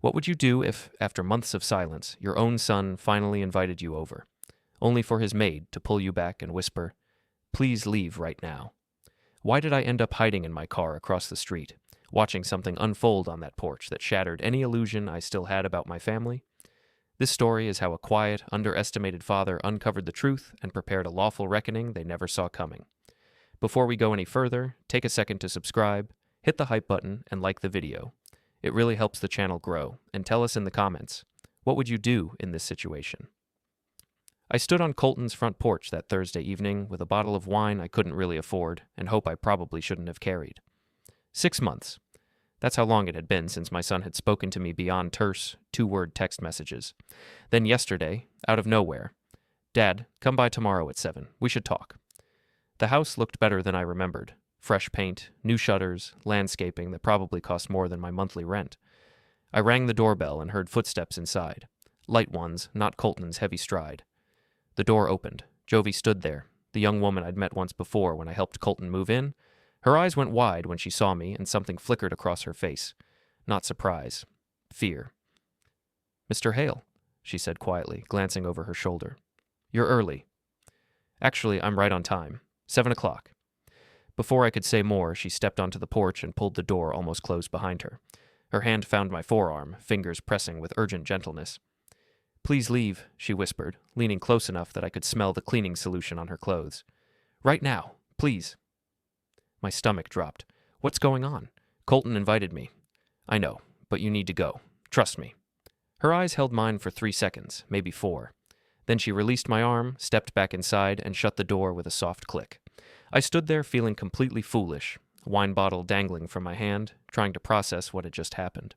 What would you do if, after months of silence, your own son finally invited you over, only for his maid to pull you back and whisper, "Please leave right now"? Why did I end up hiding in my car across the street, watching something unfold on that porch that shattered any illusion I still had about my family? This story is how a quiet, underestimated father uncovered the truth and prepared a lawful reckoning they never saw coming. Before we go any further, take a second to subscribe, hit the hype button, and like the video. It really helps the channel grow, and tell us in the comments, what would you do in this situation? I stood on Colton's front porch that Thursday evening with a bottle of wine I couldn't really afford and hope I probably shouldn't have carried. 6 months. That's how long it had been since my son had spoken to me beyond terse, 2-word text messages. Then yesterday, out of nowhere, "Dad, come by tomorrow at 7. We should talk." The house looked better than I remembered. Fresh paint, new shutters, landscaping that probably cost more than my monthly rent. I rang the doorbell and heard footsteps inside. Light ones, not Colton's heavy stride. The door opened. Jovi stood there, the young woman I'd met once before when I helped Colton move in. Her eyes went wide when she saw me, and something flickered across her face. Not surprise. Fear. "Mr. Hale," she said quietly, glancing over her shoulder. "You're early." "Actually, I'm right on time. 7 o'clock. Before I could say more, she stepped onto the porch and pulled the door almost closed behind her. Her hand found my forearm, fingers pressing with urgent gentleness. "Please leave," she whispered, leaning close enough that I could smell the cleaning solution on her clothes. "Right now, please." My stomach dropped. "What's going on?" "Colton invited me." "I know, but you need to go. Trust me." Her eyes held mine for 3 seconds, maybe 4. Then she released my arm, stepped back inside, and shut the door with a soft click. I stood there feeling completely foolish, wine bottle dangling from my hand, trying to process what had just happened.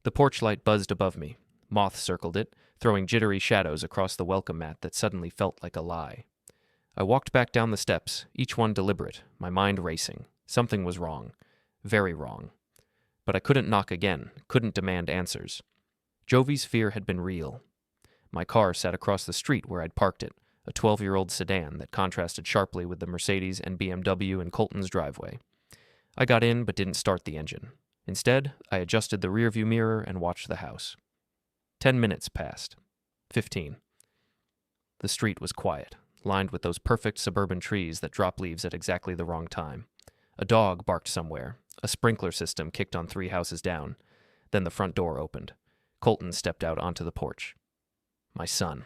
The porch light buzzed above me. Moths circled it, throwing jittery shadows across the welcome mat that suddenly felt like a lie. I walked back down the steps, each one deliberate, my mind racing. Something was wrong. Very wrong. But I couldn't knock again, couldn't demand answers. Jovi's fear had been real. My car sat across the street where I'd parked it, a 12-year-old sedan that contrasted sharply with the Mercedes and BMW in Colton's driveway. I got in but didn't start the engine. Instead, I adjusted the rearview mirror and watched the house. 10 minutes passed. 15. The street was quiet, lined with those perfect suburban trees that drop leaves at exactly the wrong time. A dog barked somewhere. A sprinkler system kicked on 3 houses down. Then the front door opened. Colton stepped out onto the porch. My son.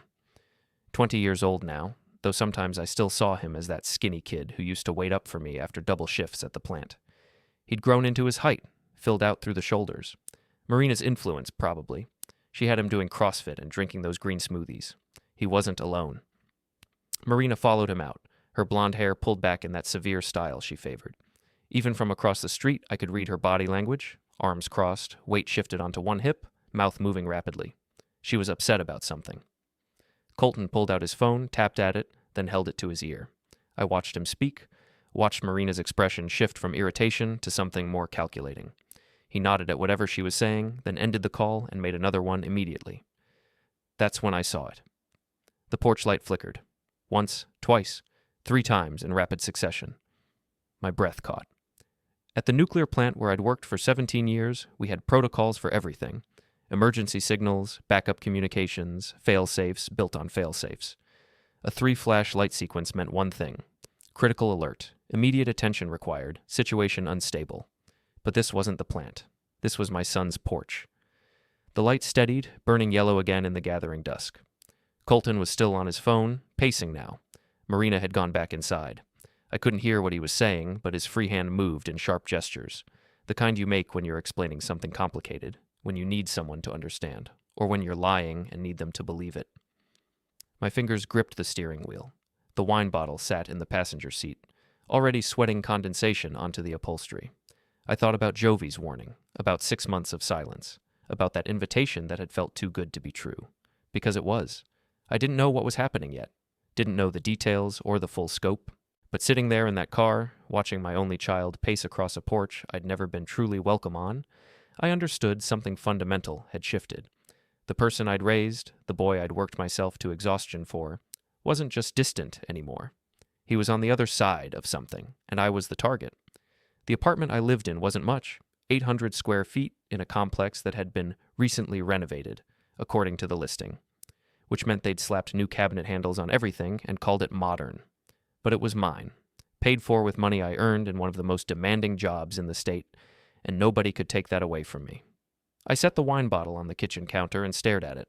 20 years old now, though sometimes I still saw him as that skinny kid who used to wait up for me after double shifts at the plant. He'd grown into his height, filled out through the shoulders. Marina's influence, probably. She had him doing CrossFit and drinking those green smoothies. He wasn't alone. Marina followed him out, her blonde hair pulled back in that severe style she favored. Even from across the street, I could read her body language, arms crossed, weight shifted onto one hip, mouth moving rapidly. She was upset about something. Colton pulled out his phone, tapped at it, then held it to his ear. I watched him speak, watched Marina's expression shift from irritation to something more calculating. He nodded at whatever she was saying, then ended the call and made another one immediately. That's when I saw it. The porch light flickered. Once, twice, 3 times in rapid succession. My breath caught. At the nuclear plant where I'd worked for 17 years, we had protocols for everything. Emergency signals, backup communications, fail-safes built on fail-safes. A 3-flash light sequence meant one thing. Critical alert, immediate attention required, situation unstable. But this wasn't the plant. This was my son's porch. The light steadied, burning yellow again in the gathering dusk. Colton was still on his phone, pacing now. Marina had gone back inside. I couldn't hear what he was saying, but his free hand moved in sharp gestures, the kind you make when you're explaining something complicated, when you need someone to understand, or when you're lying and need them to believe it. My fingers gripped the steering wheel. The wine bottle sat in the passenger seat, already sweating condensation onto the upholstery. I thought about Jovi's warning, about 6 months of silence, about that invitation that had felt too good to be true. Because it was. I didn't know what was happening yet, didn't know the details or the full scope, but sitting there in that car, watching my only child pace across a porch I'd never been truly welcome on, I understood something fundamental had shifted. The person I'd raised, the boy I'd worked myself to exhaustion for, wasn't just distant anymore. He was on the other side of something, and I was the target. The apartment I lived in wasn't much. 800 square feet in a complex that had been recently renovated, according to the listing, which meant they'd slapped new cabinet handles on everything and called it modern. But it was mine, paid for with money I earned in one of the most demanding jobs in the state, and nobody could take that away from me. I set the wine bottle on the kitchen counter and stared at it.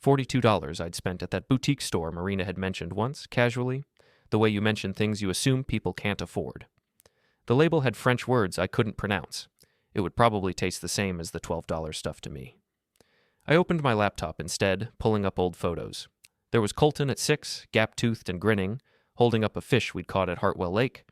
$42 I'd spent at that boutique store Marina had mentioned once, casually, the way you mention things you assume people can't afford. The label had French words I couldn't pronounce. It would probably taste the same as the $12 stuff to me. I opened my laptop instead, pulling up old photos. There was Colton at 6, gap-toothed and grinning, holding up a fish we'd caught at Hartwell Lake.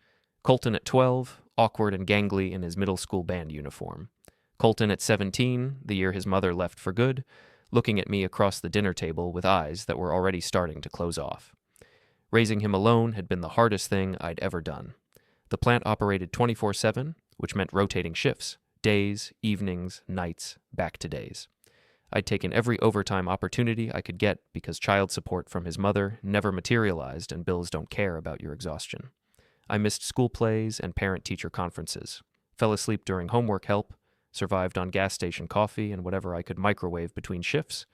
Colton at 12, awkward and gangly in his middle school band uniform. Colton at 17, the year his mother left for good, looking at me across the dinner table with eyes that were already starting to close off. Raising him alone had been the hardest thing I'd ever done. The plant operated 24/7, which meant rotating shifts, days, evenings, nights, back to days. I'd taken every overtime opportunity I could get because child support from his mother never materialized and bills don't care about your exhaustion. I missed school plays and parent-teacher conferences, fell asleep during homework help, survived on gas station coffee and whatever I could microwave between shifts,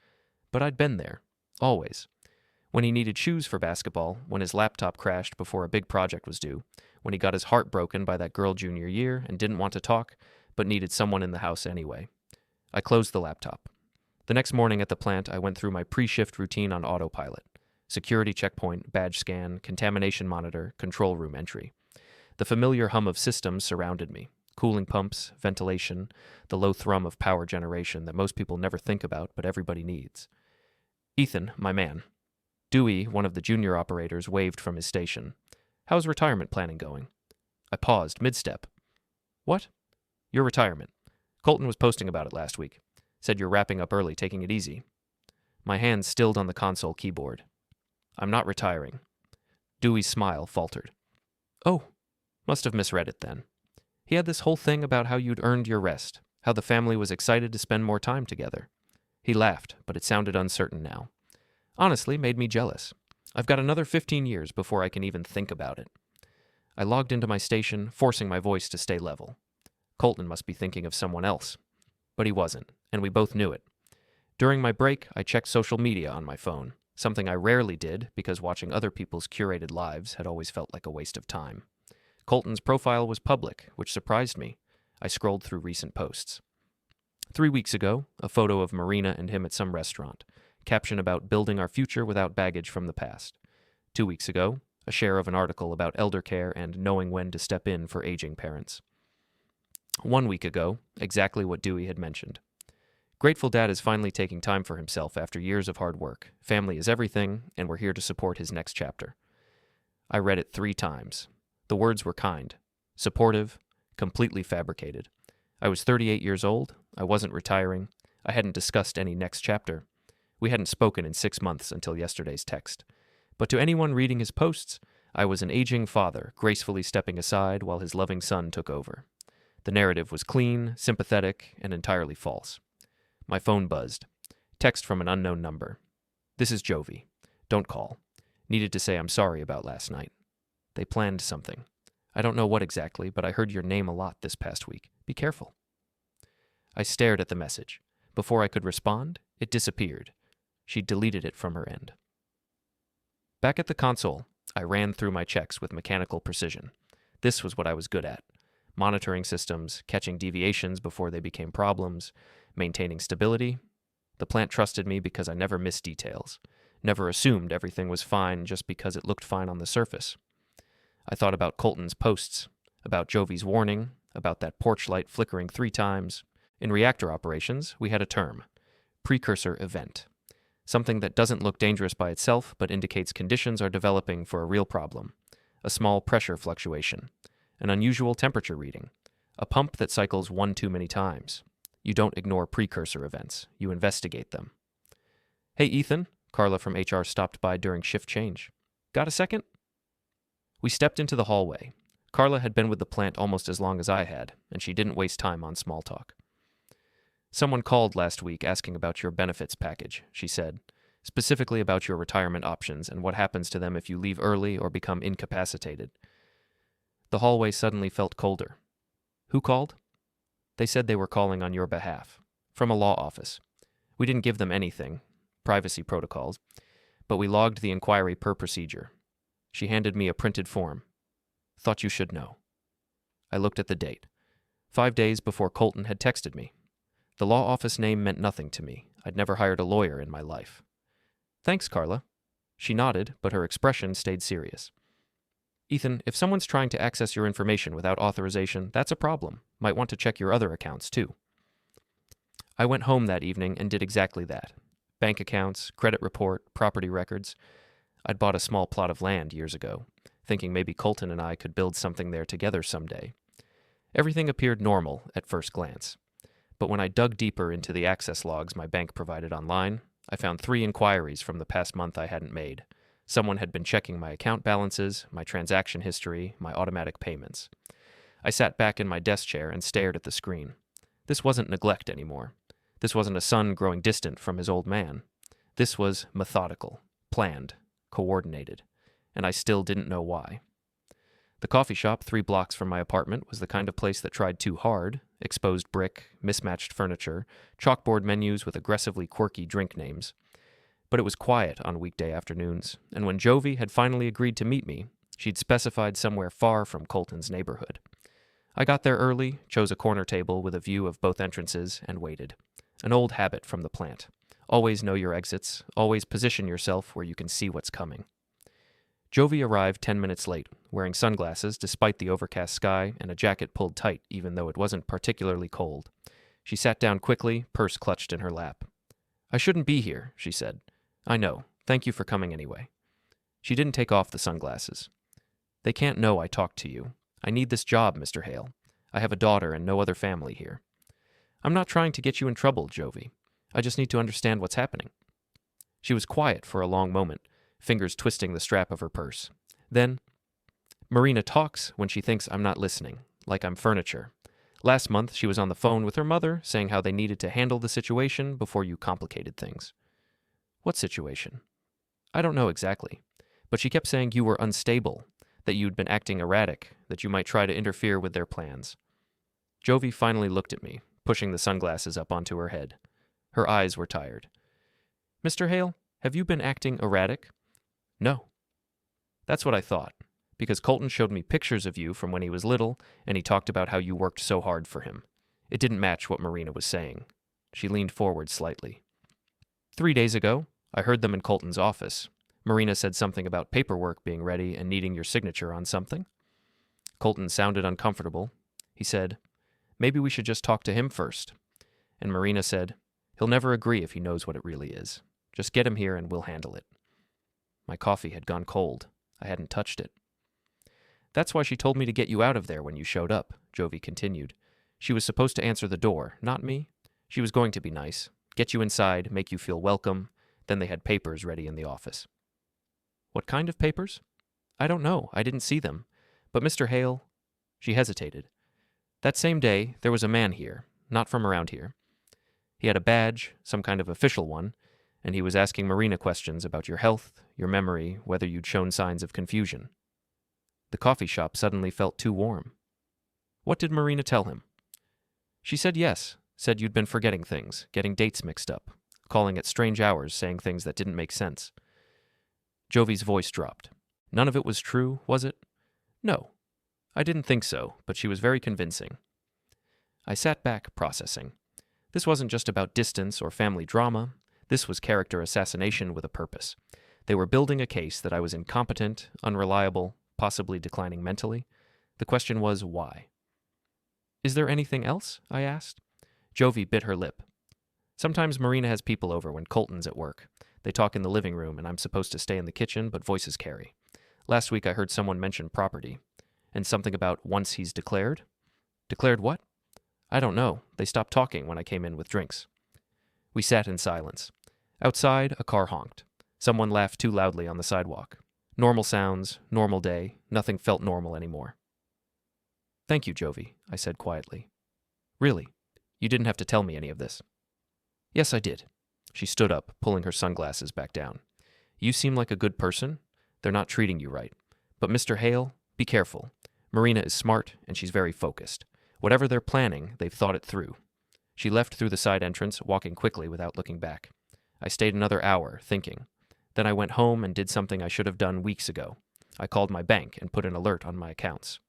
but I'd been there, always. When he needed shoes for basketball, when his laptop crashed before a big project was due, when he got his heart broken by that girl junior year and didn't want to talk, but needed someone in the house anyway. I closed the laptop. The next morning at the plant, I went through my pre-shift routine on autopilot. Security checkpoint, badge scan, contamination monitor, control room entry. The familiar hum of systems surrounded me. Cooling pumps, ventilation, the low thrum of power generation that most people never think about but everybody needs. Ethan, my man. Dewey, one of the junior operators, waved from his station. How's retirement planning going? I paused mid-step. What? Your retirement. Colton was posting about it last week. Said you're wrapping up early, taking it easy. My hand stilled on the console keyboard. I'm not retiring. Dewey's smile faltered. Oh, must have misread it then. He had this whole thing about how you'd earned your rest, how the family was excited to spend more time together. He laughed, but it sounded uncertain now. Honestly, made me jealous. I've got another 15 years before I can even think about it. I logged into my station, forcing my voice to stay level. Colton must be thinking of someone else. But he wasn't, and we both knew it. During my break, I checked social media on my phone, something I rarely did because watching other people's curated lives had always felt like a waste of time. Colton's profile was public, which surprised me. I scrolled through recent posts. 3 weeks ago, a photo of Marina and him at some restaurant, caption about building our future without baggage from the past. 2 weeks ago, a share of an article about elder care and knowing when to step in for aging parents. 1 week ago, exactly what Dewey had mentioned. Grateful Dad is finally taking time for himself after years of hard work. Family is everything, and we're here to support his next chapter. I read it 3 times. The words were kind, supportive, completely fabricated. I was 38 years old. I wasn't retiring. I hadn't discussed any next chapter. We hadn't spoken in 6 months until yesterday's text. But to anyone reading his posts, I was an aging father, gracefully stepping aside while his loving son took over. The narrative was clean, sympathetic, and entirely false. My phone buzzed. Text from an unknown number. This is Jovi. Don't call. Needed to say I'm sorry about last night. They planned something. I don't know what exactly, but I heard your name a lot this past week. Be careful. I stared at the message. Before I could respond, it disappeared. She deleted it from her end. Back at the console, I ran through my checks with mechanical precision. This was what I was good at. Monitoring systems, catching deviations before they became problems, maintaining stability. The plant trusted me because I never missed details, never assumed everything was fine just because it looked fine on the surface. I thought about Colton's posts, about Jovi's warning, about that porch light flickering 3 times. In reactor operations, we had a term, precursor event. Something that doesn't look dangerous by itself but indicates conditions are developing for a real problem. A small pressure fluctuation. An unusual temperature reading. A pump that cycles 1 too many times. You don't ignore precursor events. You investigate them. Hey, Ethan, Carla from HR stopped by during shift change. Got a second? We stepped into the hallway. Carla had been with the plant almost as long as I had, and she didn't waste time on small talk. Someone called last week asking about your benefits package, she said, specifically about your retirement options and what happens to them if you leave early or become incapacitated. The hallway suddenly felt colder. Who called? They said they were calling on your behalf. From a law office. We didn't give them anything, privacy protocols, but we logged the inquiry per procedure. She handed me a printed form. Thought you should know. I looked at the date. 5 days before Colton had texted me. The law office name meant nothing to me. I'd never hired a lawyer in my life. Thanks, Carla. She nodded, but her expression stayed serious. Ethan, if someone's trying to access your information without authorization, that's a problem. Might want to check your other accounts, too. I went home that evening and did exactly that. Bank accounts, credit report, property records. I'd bought a small plot of land years ago, thinking maybe Colton and I could build something there together someday. Everything appeared normal at first glance. But when I dug deeper into the access logs my bank provided online, I found 3 inquiries from the past month I hadn't made. Someone had been checking my account balances, my transaction history, my automatic payments. I sat back in my desk chair and stared at the screen. This wasn't neglect anymore. This wasn't a son growing distant from his old man. This was methodical, planned, coordinated, and I still didn't know why. The coffee shop 3 blocks from my apartment was the kind of place that tried too hard, exposed brick, mismatched furniture, chalkboard menus with aggressively quirky drink names. But it was quiet on weekday afternoons, and when Jovi had finally agreed to meet me, she'd specified somewhere far from Colton's neighborhood. I got there early, chose a corner table with a view of both entrances, and waited. An old habit from the plant. Always know your exits, always position yourself where you can see what's coming. Jovi arrived 10 minutes late, wearing sunglasses despite the overcast sky and a jacket pulled tight even though it wasn't particularly cold. She sat down quickly, purse clutched in her lap. I shouldn't be here, she said. I know. Thank you for coming anyway. She didn't take off the sunglasses. They can't know I talked to you. I need this job, Mr. Hale. I have a daughter and no other family here. I'm not trying to get you in trouble, Jovi. I just need to understand what's happening. She was quiet for a long moment, fingers twisting the strap of her purse. Then, Marina talks when she thinks I'm not listening, like I'm furniture. Last month, she was on the phone with her mother, saying how they needed to handle the situation before you complicated things. What situation? I don't know exactly, but she kept saying you were unstable, that you'd been acting erratic, that you might try to interfere with their plans. Jovi finally looked at me, pushing the sunglasses up onto her head. Her eyes were tired. Mr. Hale, have you been acting erratic? No. That's what I thought, because Colton showed me pictures of you from when he was little, and he talked about how you worked so hard for him. It didn't match what Marina was saying. She leaned forward slightly. 3 days ago, I heard them in Colton's office. Marina said something about paperwork being ready and needing your signature on something. Colton sounded uncomfortable. He said, maybe we should just talk to him first. And Marina said, he'll never agree if he knows what it really is. Just get him here and we'll handle it. My coffee had gone cold. I hadn't touched it. That's why she told me to get you out of there when you showed up, Jovi continued. She was supposed to answer the door, not me. She was going to be nice, get you inside, make you feel welcome. Then they had papers ready in the office. What kind of papers? I don't know. I didn't see them. But Mr. Hale... She hesitated. That same day, there was a man here, not from around here. He had a badge, some kind of official one, and he was asking Marina questions about your health, your memory, whether you'd shown signs of confusion. The coffee shop suddenly felt too warm. What did Marina tell him? She said yes, said you'd been forgetting things, getting dates mixed up, calling at strange hours, saying things that didn't make sense. Jovi's voice dropped. None of it was true, was it? No. I didn't think so, but she was very convincing. I sat back, processing. This wasn't just about distance or family drama. This was character assassination with a purpose. They were building a case that I was incompetent, unreliable, possibly declining mentally. The question was, why? Is there anything else? I asked. Jovi bit her lip. Sometimes Marina has people over when Colton's at work. They talk in the living room, and I'm supposed to stay in the kitchen, but voices carry. Last week I heard someone mention property. And something about once he's declared? Declared what? I don't know. They stopped talking when I came in with drinks. We sat in silence. Outside, a car honked. Someone laughed too loudly on the sidewalk. Normal sounds, normal day, nothing felt normal anymore. Thank you, Jovi, I said quietly. Really, you didn't have to tell me any of this. Yes, I did. She stood up, pulling her sunglasses back down. You seem like a good person. They're not treating you right. But Mr. Hale, be careful. Marina is smart, and she's very focused. Whatever they're planning, they've thought it through. She left through the side entrance, walking quickly without looking back. I stayed another hour, thinking. Then I went home and did something I should have done weeks ago. I called my bank and put an alert on my accounts.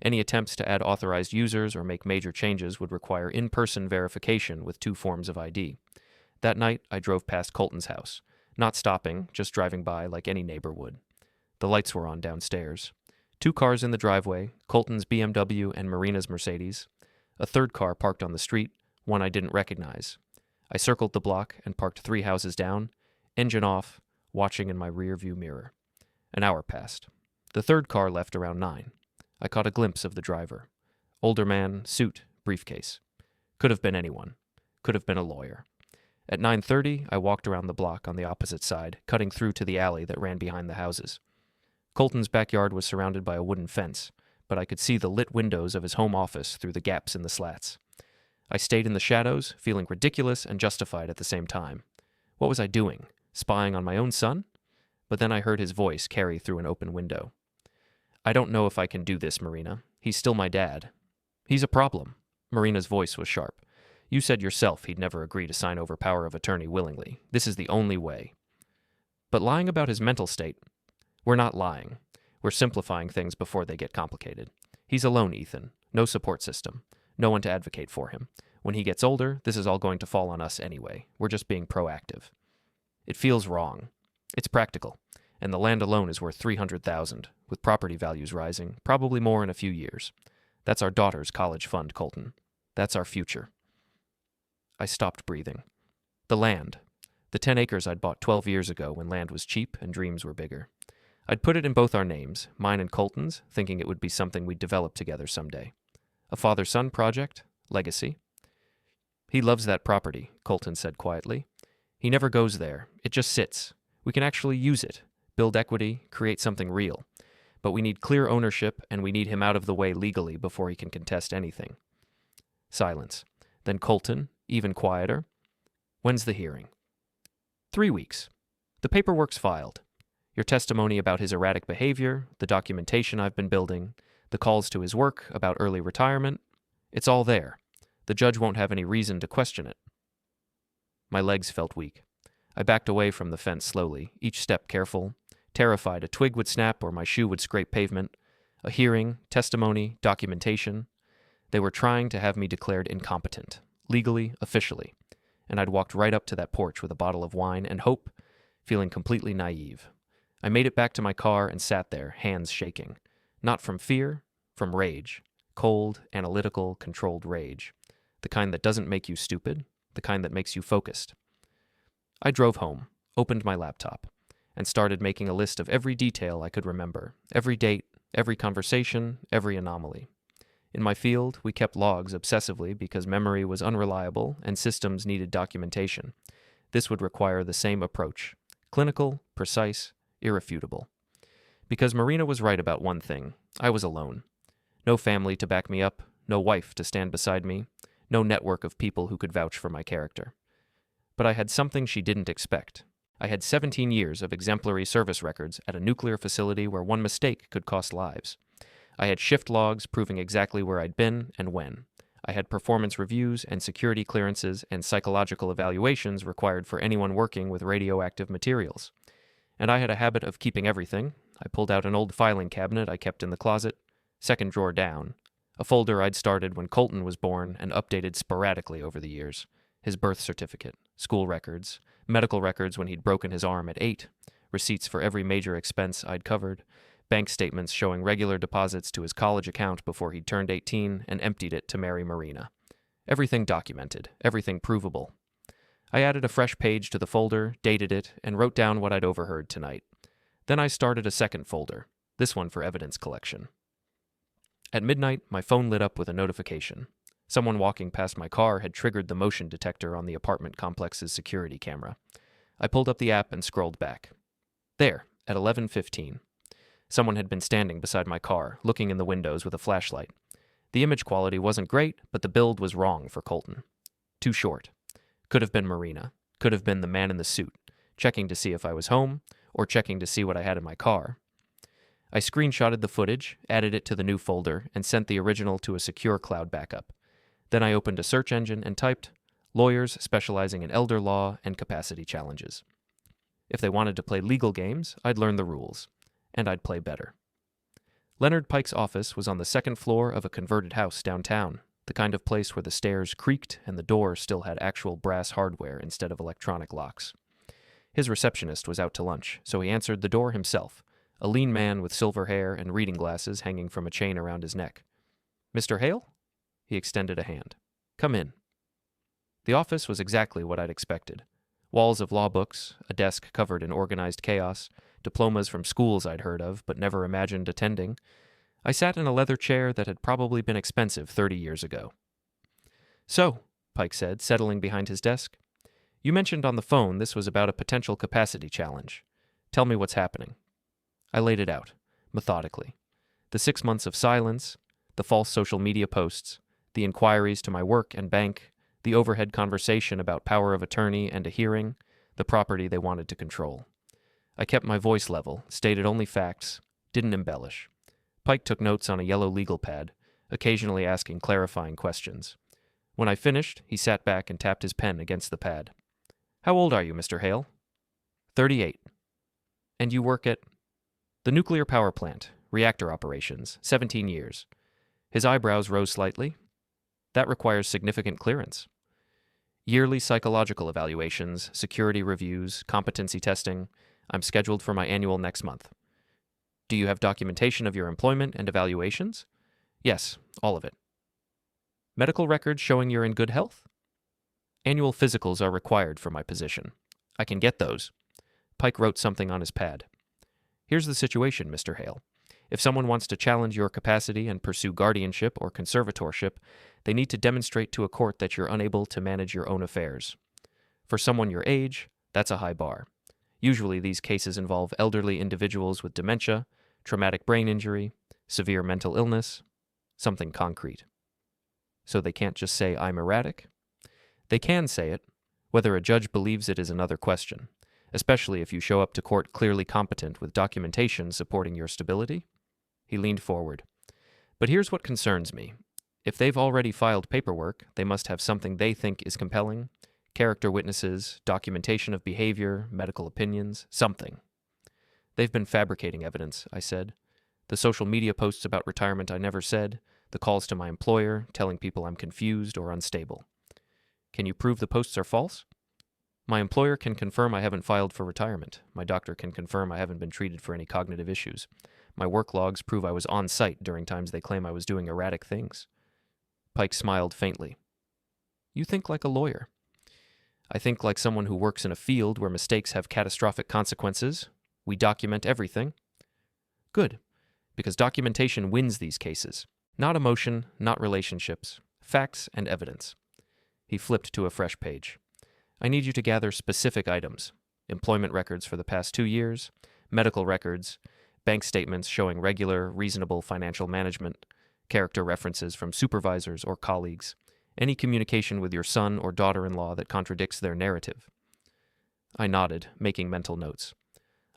Any attempts to add authorized users or make major changes would require in-person verification with 2 forms of ID. That night, I drove past Colton's house, not stopping, just driving by like any neighbor would. The lights were on downstairs. 2 cars in the driveway, Colton's BMW and Marina's Mercedes. A third car parked on the street, one I didn't recognize. I circled the block and parked 3 houses down, engine off, watching in my rearview mirror. An hour passed. The third car left around 9. I caught a glimpse of the driver. Older man, suit, briefcase. Could have been anyone. Could have been a lawyer. At 9:30, I walked around the block on the opposite side, cutting through to the alley that ran behind the houses. Colton's backyard was surrounded by a wooden fence, but I could see the lit windows of his home office through the gaps in the slats. I stayed in the shadows, feeling ridiculous and justified at the same time. What was I doing? Spying on my own son? But then I heard his voice carry through an open window. I don't know if I can do this, Marina. He's still my dad. He's a problem. Marina's voice was sharp. You said yourself he'd never agree to sign over power of attorney willingly. This is the only way. But lying about his mental state, we're not lying. We're simplifying things before they get complicated. He's alone, Ethan. No support system. No one to advocate for him. When he gets older, this is all going to fall on us anyway. We're just being proactive. It feels wrong. It's practical. And the land alone is worth $300,000, with property values rising, probably more in a few years. That's our daughter's college fund, Colton. That's our future. I stopped breathing. The land. The 10 acres I'd bought 12 years ago when land was cheap and dreams were bigger. I'd put it in both our names, mine and Colton's, thinking it would be something we'd develop together someday. A father-son project, legacy. He loves that property, Colton said quietly. He never goes there. It just sits. We can actually use it, build equity, create something real. But we need clear ownership, and we need him out of the way legally before he can contest anything. Silence. Then Colton, even quieter. When's the hearing? 3 weeks. The paperwork's filed. Your testimony about his erratic behavior, the documentation I've been building, the calls to his work about early retirement, it's all there. The judge won't have any reason to question it. My legs felt weak. I backed away from the fence slowly, each step careful, terrified a twig would snap or my shoe would scrape pavement. A hearing, testimony, documentation. They were trying to have me declared incompetent, legally, officially, and I'd walked right up to that porch with a bottle of wine and hope, feeling completely naive. I made it back to my car and sat there, hands shaking. Not from fear, from rage. Cold, analytical, controlled rage. The kind that doesn't make you stupid, the kind that makes you focused. I drove home, opened my laptop, and started making a list of every detail I could remember, every date, every conversation, every anomaly. In my field, we kept logs obsessively because memory was unreliable and systems needed documentation. This would require the same approach. Clinical, precise, irrefutable. Because Marina was right about one thing. I was alone. No family to back me up, no wife to stand beside me, no network of people who could vouch for my character. But I had something she didn't expect. I had 17 years of exemplary service records at a nuclear facility where one mistake could cost lives. I had shift logs proving exactly where I'd been and when. I had performance reviews and security clearances and psychological evaluations required for anyone working with radioactive materials. And I had a habit of keeping everything. I pulled out an old filing cabinet I kept in the closet, second drawer down, a folder I'd started when Colton was born and updated sporadically over the years. His birth certificate, school records, medical records when he'd broken his arm at 8, receipts for every major expense I'd covered, bank statements showing regular deposits to his college account before he'd turned 18 and emptied it to marry Marina. Everything documented, everything provable. I added a fresh page to the folder, dated it, and wrote down what I'd overheard tonight. Then I started a second folder, this one for evidence collection. At midnight, my phone lit up with a notification. Someone walking past my car had triggered the motion detector on the apartment complex's security camera. I pulled up the app and scrolled back. There, at 11:15. Someone had been standing beside my car, looking in the windows with a flashlight. The image quality wasn't great, but the build was wrong for Colton. Too short. Could have been Marina. Could have been the man in the suit, checking to see if I was home, or checking to see what I had in my car. I screenshotted the footage, added it to the new folder, and sent the original to a secure cloud backup. Then I opened a search engine and typed, "lawyers specializing in elder law and capacity challenges." If they wanted to play legal games, I'd learn the rules, and I'd play better. Leonard Pike's office was on the second floor of a converted house downtown, the kind of place where the stairs creaked and the door still had actual brass hardware instead of electronic locks. His receptionist was out to lunch, so he answered the door himself, a lean man with silver hair and reading glasses hanging from a chain around his neck. "Mr. Hale?" He extended a hand. "Come in." The office was exactly what I'd expected. Walls of law books, a desk covered in organized chaos, diplomas from schools I'd heard of but never imagined attending. I sat in a leather chair that had probably been expensive 30 years ago. "So," Pike said, settling behind his desk, "you mentioned on the phone this was about a potential capacity challenge. Tell me what's happening." I laid it out, methodically. The 6 months of silence, the false social media posts, the inquiries to my work and bank, the overhead conversation about power of attorney and a hearing, the property they wanted to control. I kept my voice level, stated only facts, didn't embellish. Pike took notes on a yellow legal pad, occasionally asking clarifying questions. When I finished, he sat back and tapped his pen against the pad. "How old are you, Mr. Hale?" 38. "And you work at?" "The nuclear power plant, reactor operations, 17 years. His eyebrows rose slightly. "That requires significant clearance." "Yearly psychological evaluations, security reviews, competency testing. I'm scheduled for my annual next month." "Do you have documentation of your employment and evaluations?" "Yes, all of it." "Medical records showing you're in good health?" "Annual physicals are required for my position. I can get those." Pike wrote something on his pad. "Here's the situation, Mr. Hale. If someone wants to challenge your capacity and pursue guardianship or conservatorship, they need to demonstrate to a court that you're unable to manage your own affairs. For someone your age, that's a high bar. Usually these cases involve elderly individuals with dementia, traumatic brain injury, severe mental illness, something concrete. So they can't just say, 'I'm erratic'? They can say it. Whether a judge believes it is another question, especially if you show up to court clearly competent with documentation supporting your stability." He leaned forward. "But here's what concerns me. If they've already filed paperwork, they must have something they think is compelling. Character witnesses, documentation of behavior, medical opinions, something." "They've been fabricating evidence," I said. "The social media posts about retirement I never said, the calls to my employer, telling people I'm confused or unstable." "Can you prove the posts are false?" "My employer can confirm I haven't filed for retirement. My doctor can confirm I haven't been treated for any cognitive issues. My work logs prove I was on site during times they claim I was doing erratic things." Pike smiled faintly. "You think like a lawyer." "I think like someone who works in a field where mistakes have catastrophic consequences. We document everything." "Good, because documentation wins these cases. Not emotion, not relationships, facts and evidence." He flipped to a fresh page. "I need you to gather specific items: employment records for the past 2 years, medical records, bank statements showing regular, reasonable financial management, character references from supervisors or colleagues, any communication with your son or daughter-in-law that contradicts their narrative." I nodded, making mental notes.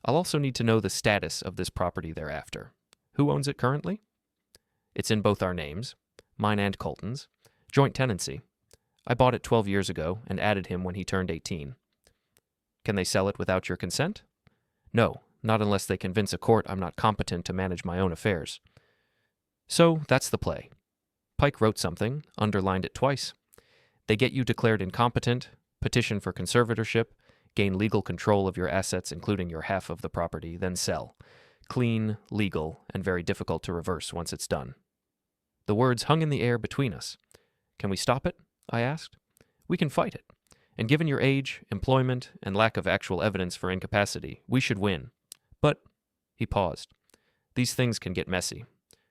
"I'll also need to know the status of this property thereafter. Who owns it currently?" "It's in both our names, mine and Colton's. Joint tenancy. I bought it 12 years ago and added him when he turned 18. "Can they sell it without your consent?" "No, not unless they convince a court I'm not competent to manage my own affairs." "So that's the play." Pike wrote something, underlined it twice. "They get you declared incompetent, petition for conservatorship, gain legal control of your assets including your half of the property, then sell. Clean, legal, and very difficult to reverse once it's done." The words hung in the air between us. "Can we stop it?" I asked. "We can fight it. And given your age, employment, and lack of actual evidence for incapacity, we should win. But," he paused, "these things can get messy.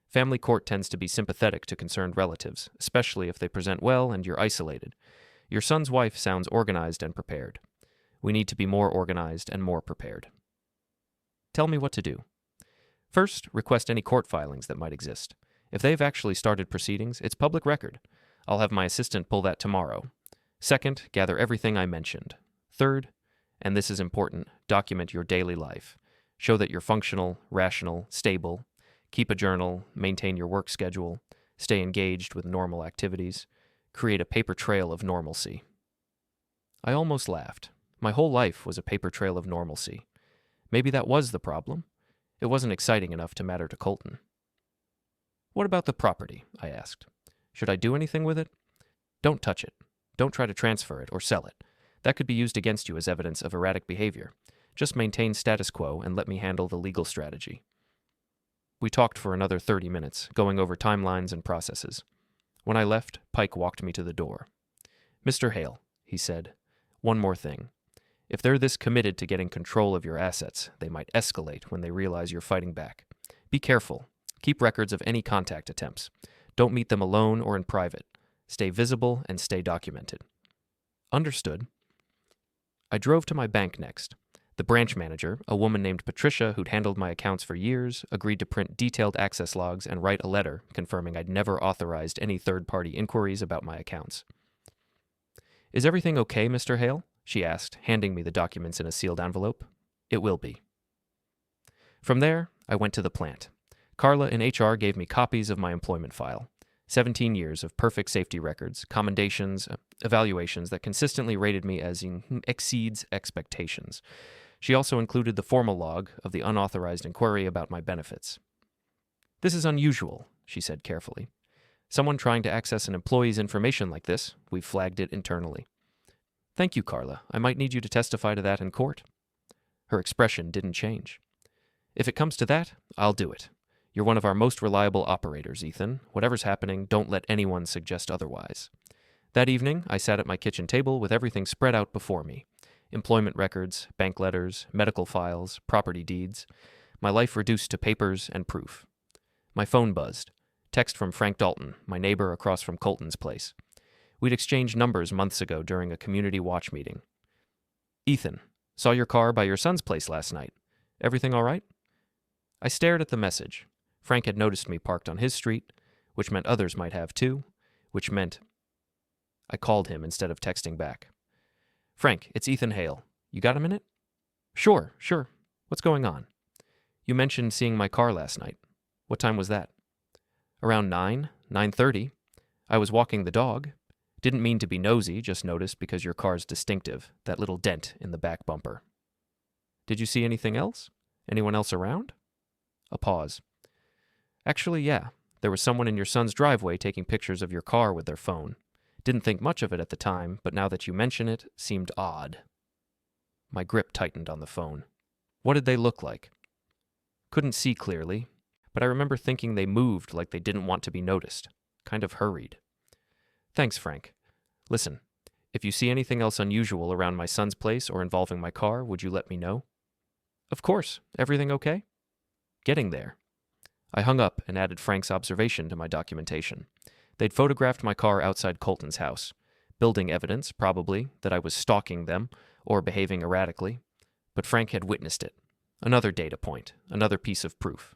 Family court tends to be sympathetic to concerned relatives, especially if they present well and you're isolated. Your son's wife sounds organized and prepared. We need to be more organized and more prepared." "Tell me what to do." "First, request any court filings that might exist. If they've actually started proceedings, it's public record. I'll have my assistant pull that tomorrow. Second, gather everything I mentioned. Third, and this is important, document your daily life. Show that you're functional, rational, stable. Keep a journal, maintain your work schedule, stay engaged with normal activities, create a paper trail of normalcy. I almost laughed. My whole life was a paper trail of normalcy. Maybe that was the problem. It wasn't exciting enough to matter to Colton. What about the property? I asked. Should I do anything with it? Don't touch it. Don't try to transfer it or sell it. That could be used against you as evidence of erratic behavior. Just maintain status quo and let me handle the legal strategy. We talked for another 30 minutes, going over timelines and processes. When I left, Pike walked me to the door. Mr. Hale, he said, one more thing. If they're this committed to getting control of your assets, they might escalate when they realize you're fighting back. Be careful. Keep records of any contact attempts. Don't meet them alone or in private. Stay visible and stay documented. Understood. I drove to my bank next. The branch manager, a woman named Patricia who'd handled my accounts for years, agreed to print detailed access logs and write a letter confirming I'd never authorized any third-party inquiries about my accounts. Is everything okay, Mr. Hale? She asked, handing me the documents in a sealed envelope. It will be. From there, I went to the plant. Carla in HR gave me copies of my employment file. 17 years of perfect safety records, commendations, evaluations that consistently rated me as exceeds expectations. She also included the formal log of the unauthorized inquiry about my benefits. This is unusual, she said carefully. Someone trying to access an employee's information like this, we've flagged it internally. Thank you, Carla. I might need you to testify to that in court. Her expression didn't change. If it comes to that, I'll do it. You're one of our most reliable operators, Ethan. Whatever's happening, don't let anyone suggest otherwise. That evening, I sat at my kitchen table with everything spread out before me. Employment records, bank letters, medical files, property deeds. My life reduced to papers and proof. My phone buzzed. Text from Frank Dalton, my neighbor across from Colton's place. We'd exchanged numbers months ago during a community watch meeting. Ethan, saw your car by your son's place last night. Everything all right? I stared at the message. Frank had noticed me parked on his street, which meant others might have too, which meant I called him instead of texting back. Frank, it's Ethan Hale. You got a minute? Sure. What's going on? You mentioned seeing my car last night. What time was that? Around 9:30. I was walking the dog. Didn't mean to be nosy, just noticed because your car's distinctive, that little dent in the back bumper. Did you see anything else? Anyone else around? A pause. Actually, yeah. There was someone in your son's driveway taking pictures of your car with their phone. Didn't think much of it at the time, but now that you mention it, seemed odd. My grip tightened on the phone. What did they look like? Couldn't see clearly, but I remember thinking they moved like they didn't want to be noticed. Kind of hurried. Thanks, Frank. Listen, if you see anything else unusual around my son's place or involving my car, would you let me know? Of course. Everything okay? Getting there. I hung up and added Frank's observation to my documentation. They'd photographed my car outside Colton's house. Building evidence, probably, that I was stalking them or behaving erratically. But Frank had witnessed it. Another data point, another piece of proof.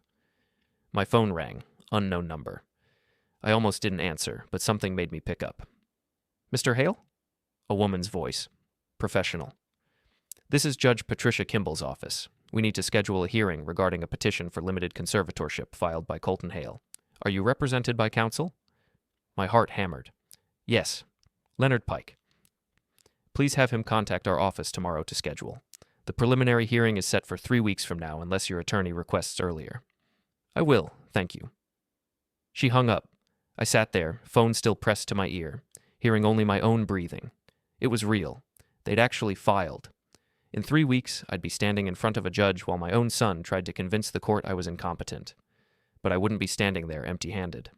My phone rang, unknown number. I almost didn't answer, but something made me pick up. Mr. Hale? A woman's voice. Professional. This is Judge Patricia Kimball's office. We need to schedule a hearing regarding a petition for limited conservatorship filed by Colton Hale. Are you represented by counsel? My heart hammered. Yes. Leonard Pike. Please have him contact our office tomorrow to schedule. The preliminary hearing is set for 3 weeks from now unless your attorney requests earlier. I will, thank you. She hung up. I sat there, phone still pressed to my ear, hearing only my own breathing. It was real. They'd actually filed. In 3 weeks, I'd be standing in front of a judge while my own son tried to convince the court I was incompetent. But I wouldn't be standing there empty-handed.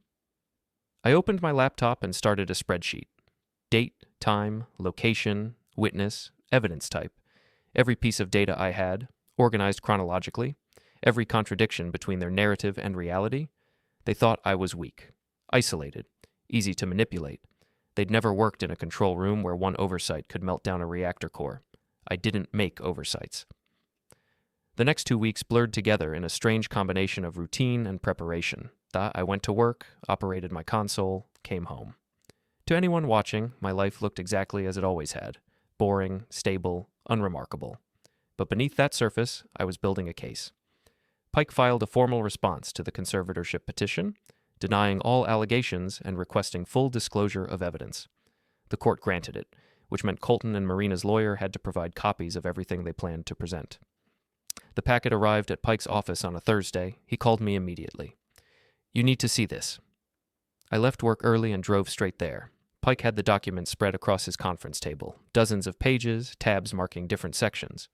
I opened my laptop and started a spreadsheet. Date, time, location, witness, evidence type. Every piece of data I had, organized chronologically. Every contradiction between their narrative and reality. They thought I was weak, isolated, easy to manipulate. They'd never worked in a control room where one oversight could melt down a reactor core. I didn't make oversights. The next 2 weeks blurred together in a strange combination of routine and preparation. I went to work, operated my console, came home. To anyone watching, my life looked exactly as it always had. Boring, stable, unremarkable. But beneath that surface, I was building a case. Pike filed a formal response to the conservatorship petition, denying all allegations and requesting full disclosure of evidence. The court granted it, which meant Colton and Marina's lawyer had to provide copies of everything they planned to present. The packet arrived at Pike's office on a Thursday. He called me immediately. "You need to see this." I left work early and drove straight there. Pike had the documents spread across his conference table, dozens of pages, tabs marking different sections.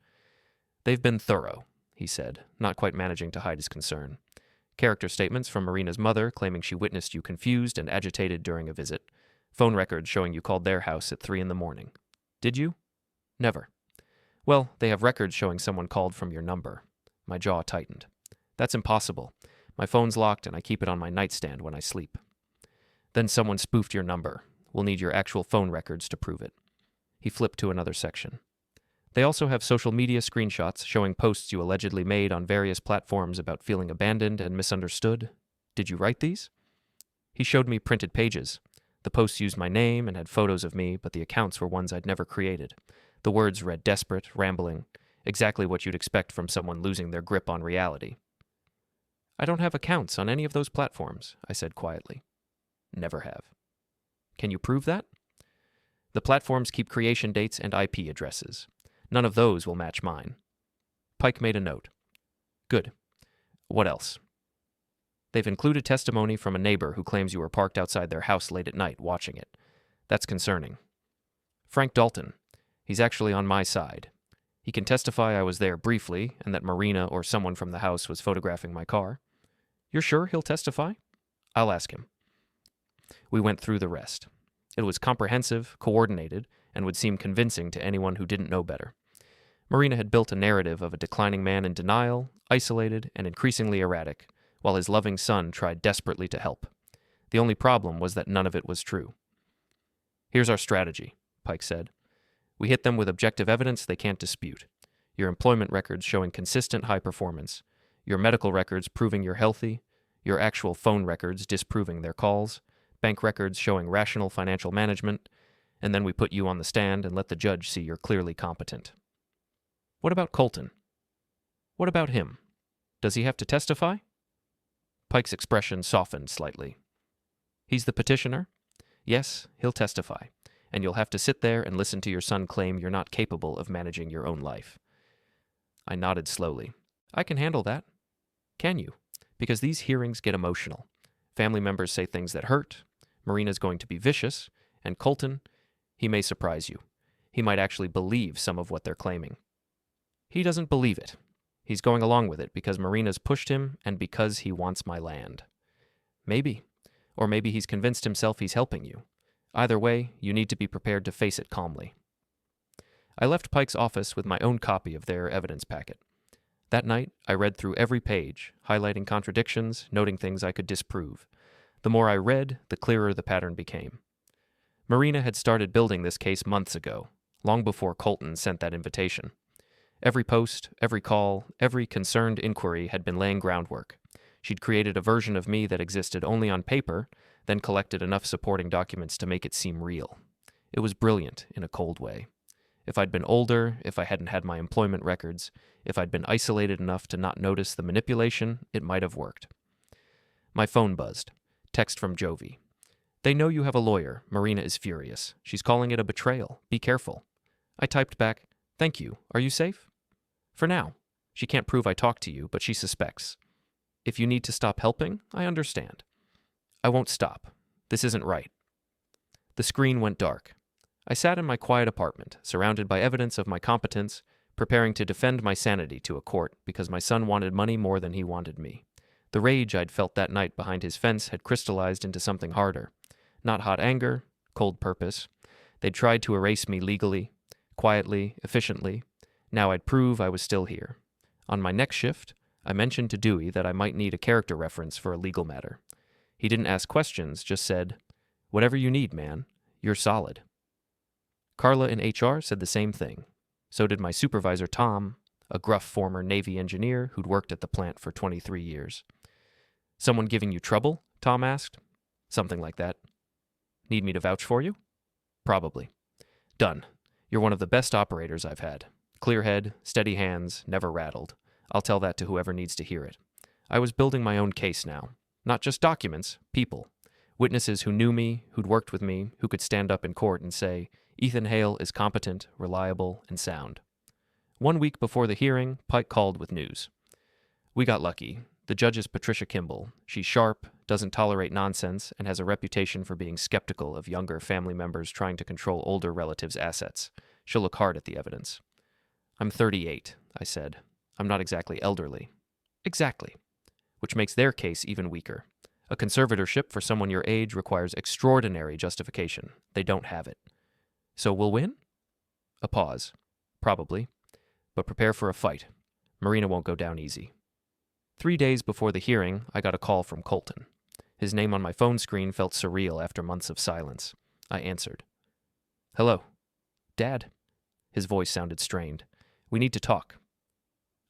"They've been thorough," he said, not quite managing to hide his concern. Character statements from Marina's mother claiming she witnessed you confused and agitated during a visit. Phone records showing you called their house at 3 a.m. Did you? Never. Well, they have records showing someone called from your number. My jaw tightened. That's impossible. My phone's locked and I keep it on my nightstand when I sleep. Then someone spoofed your number. We'll need your actual phone records to prove it. He flipped to another section. They also have social media screenshots showing posts you allegedly made on various platforms about feeling abandoned and misunderstood. Did you write these? He showed me printed pages. The posts used my name and had photos of me, but the accounts were ones I'd never created. The words read desperate, rambling, exactly what you'd expect from someone losing their grip on reality. I don't have accounts on any of those platforms, I said quietly. Never have. Can you prove that? The platforms keep creation dates and IP addresses. None of those will match mine. Pike made a note. Good. What else? They've included testimony from a neighbor who claims you were parked outside their house late at night watching it. That's concerning. Frank Dalton. He's actually on my side. He can testify I was there briefly and that Marina or someone from the house was photographing my car. You're sure he'll testify? I'll ask him. We went through the rest. It was comprehensive, coordinated, and would seem convincing to anyone who didn't know better. Marina had built a narrative of a declining man in denial, isolated, and increasingly erratic, while his loving son tried desperately to help. The only problem was that none of it was true. Here's our strategy, Pike said. We hit them with objective evidence they can't dispute. Your employment records showing consistent high performance, your medical records proving you're healthy, your actual phone records disproving their calls, bank records showing rational financial management, and then we put you on the stand and let the judge see you're clearly competent. What about Colton? What about him? Does he have to testify? Pike's expression softened slightly. He's the petitioner? Yes, he'll testify, and you'll have to sit there and listen to your son claim you're not capable of managing your own life. I nodded slowly. I can handle that. Can you? Because these hearings get emotional. Family members say things that hurt. Marina's going to be vicious, and Colton, he may surprise you. He might actually believe some of what they're claiming. He doesn't believe it. He's going along with it because Marina's pushed him and because he wants my land. Maybe. Or maybe he's convinced himself he's helping you. Either way, you need to be prepared to face it calmly. I left Pike's office with my own copy of their evidence packet. That night, I read through every page, highlighting contradictions, noting things I could disprove. The more I read, the clearer the pattern became. Marina had started building this case months ago, long before Colton sent that invitation. Every post, every call, every concerned inquiry had been laying groundwork. She'd created a version of me that existed only on paper, then collected enough supporting documents to make it seem real. It was brilliant in a cold way. If I'd been older, if I hadn't had my employment records, if I'd been isolated enough to not notice the manipulation, it might have worked. My phone buzzed. Text from Jovi. They know you have a lawyer. Marina is furious. She's calling it a betrayal. Be careful. I typed back, thank you. Are you safe? For now. She can't prove I talked to you, but she suspects. If you need to stop helping, I understand. I won't stop. This isn't right. The screen went dark. I sat in my quiet apartment, surrounded by evidence of my competence, preparing to defend my sanity to a court because my son wanted money more than he wanted me. The rage I'd felt that night behind his fence had crystallized into something harder. Not hot anger, cold purpose. They'd tried to erase me legally, quietly, efficiently. Now I'd prove I was still here. On my next shift, I mentioned to Dewey that I might need a character reference for a legal matter. He didn't ask questions, just said, whatever you need, man. You're solid. Carla in HR said the same thing. So did my supervisor, Tom, a gruff former Navy engineer who'd worked at the plant for 23 years. Someone giving you trouble? Tom asked. Something like that. Need me to vouch for you? Probably. Done. You're one of the best operators I've had. Clear head, steady hands, never rattled. I'll tell that to whoever needs to hear it. I was building my own case now. Not just documents, people. Witnesses who knew me, who'd worked with me, who could stand up in court and say, Ethan Hale is competent, reliable, and sound. 1 week before the hearing, Pike called with news. We got lucky. The judge is Patricia Kimball. She's sharp, doesn't tolerate nonsense, and has a reputation for being skeptical of younger family members trying to control older relatives' assets. She'll look hard at the evidence. I'm 38, I said. I'm not exactly elderly. Exactly. Which makes their case even weaker. A conservatorship for someone your age requires extraordinary justification. They don't have it. So we'll win? A pause. Probably. But prepare for a fight. Marina won't go down easy. 3 days before the hearing, I got a call from Colton. His name on my phone screen felt surreal after months of silence. I answered. Hello. Dad? His voice sounded strained. We need to talk.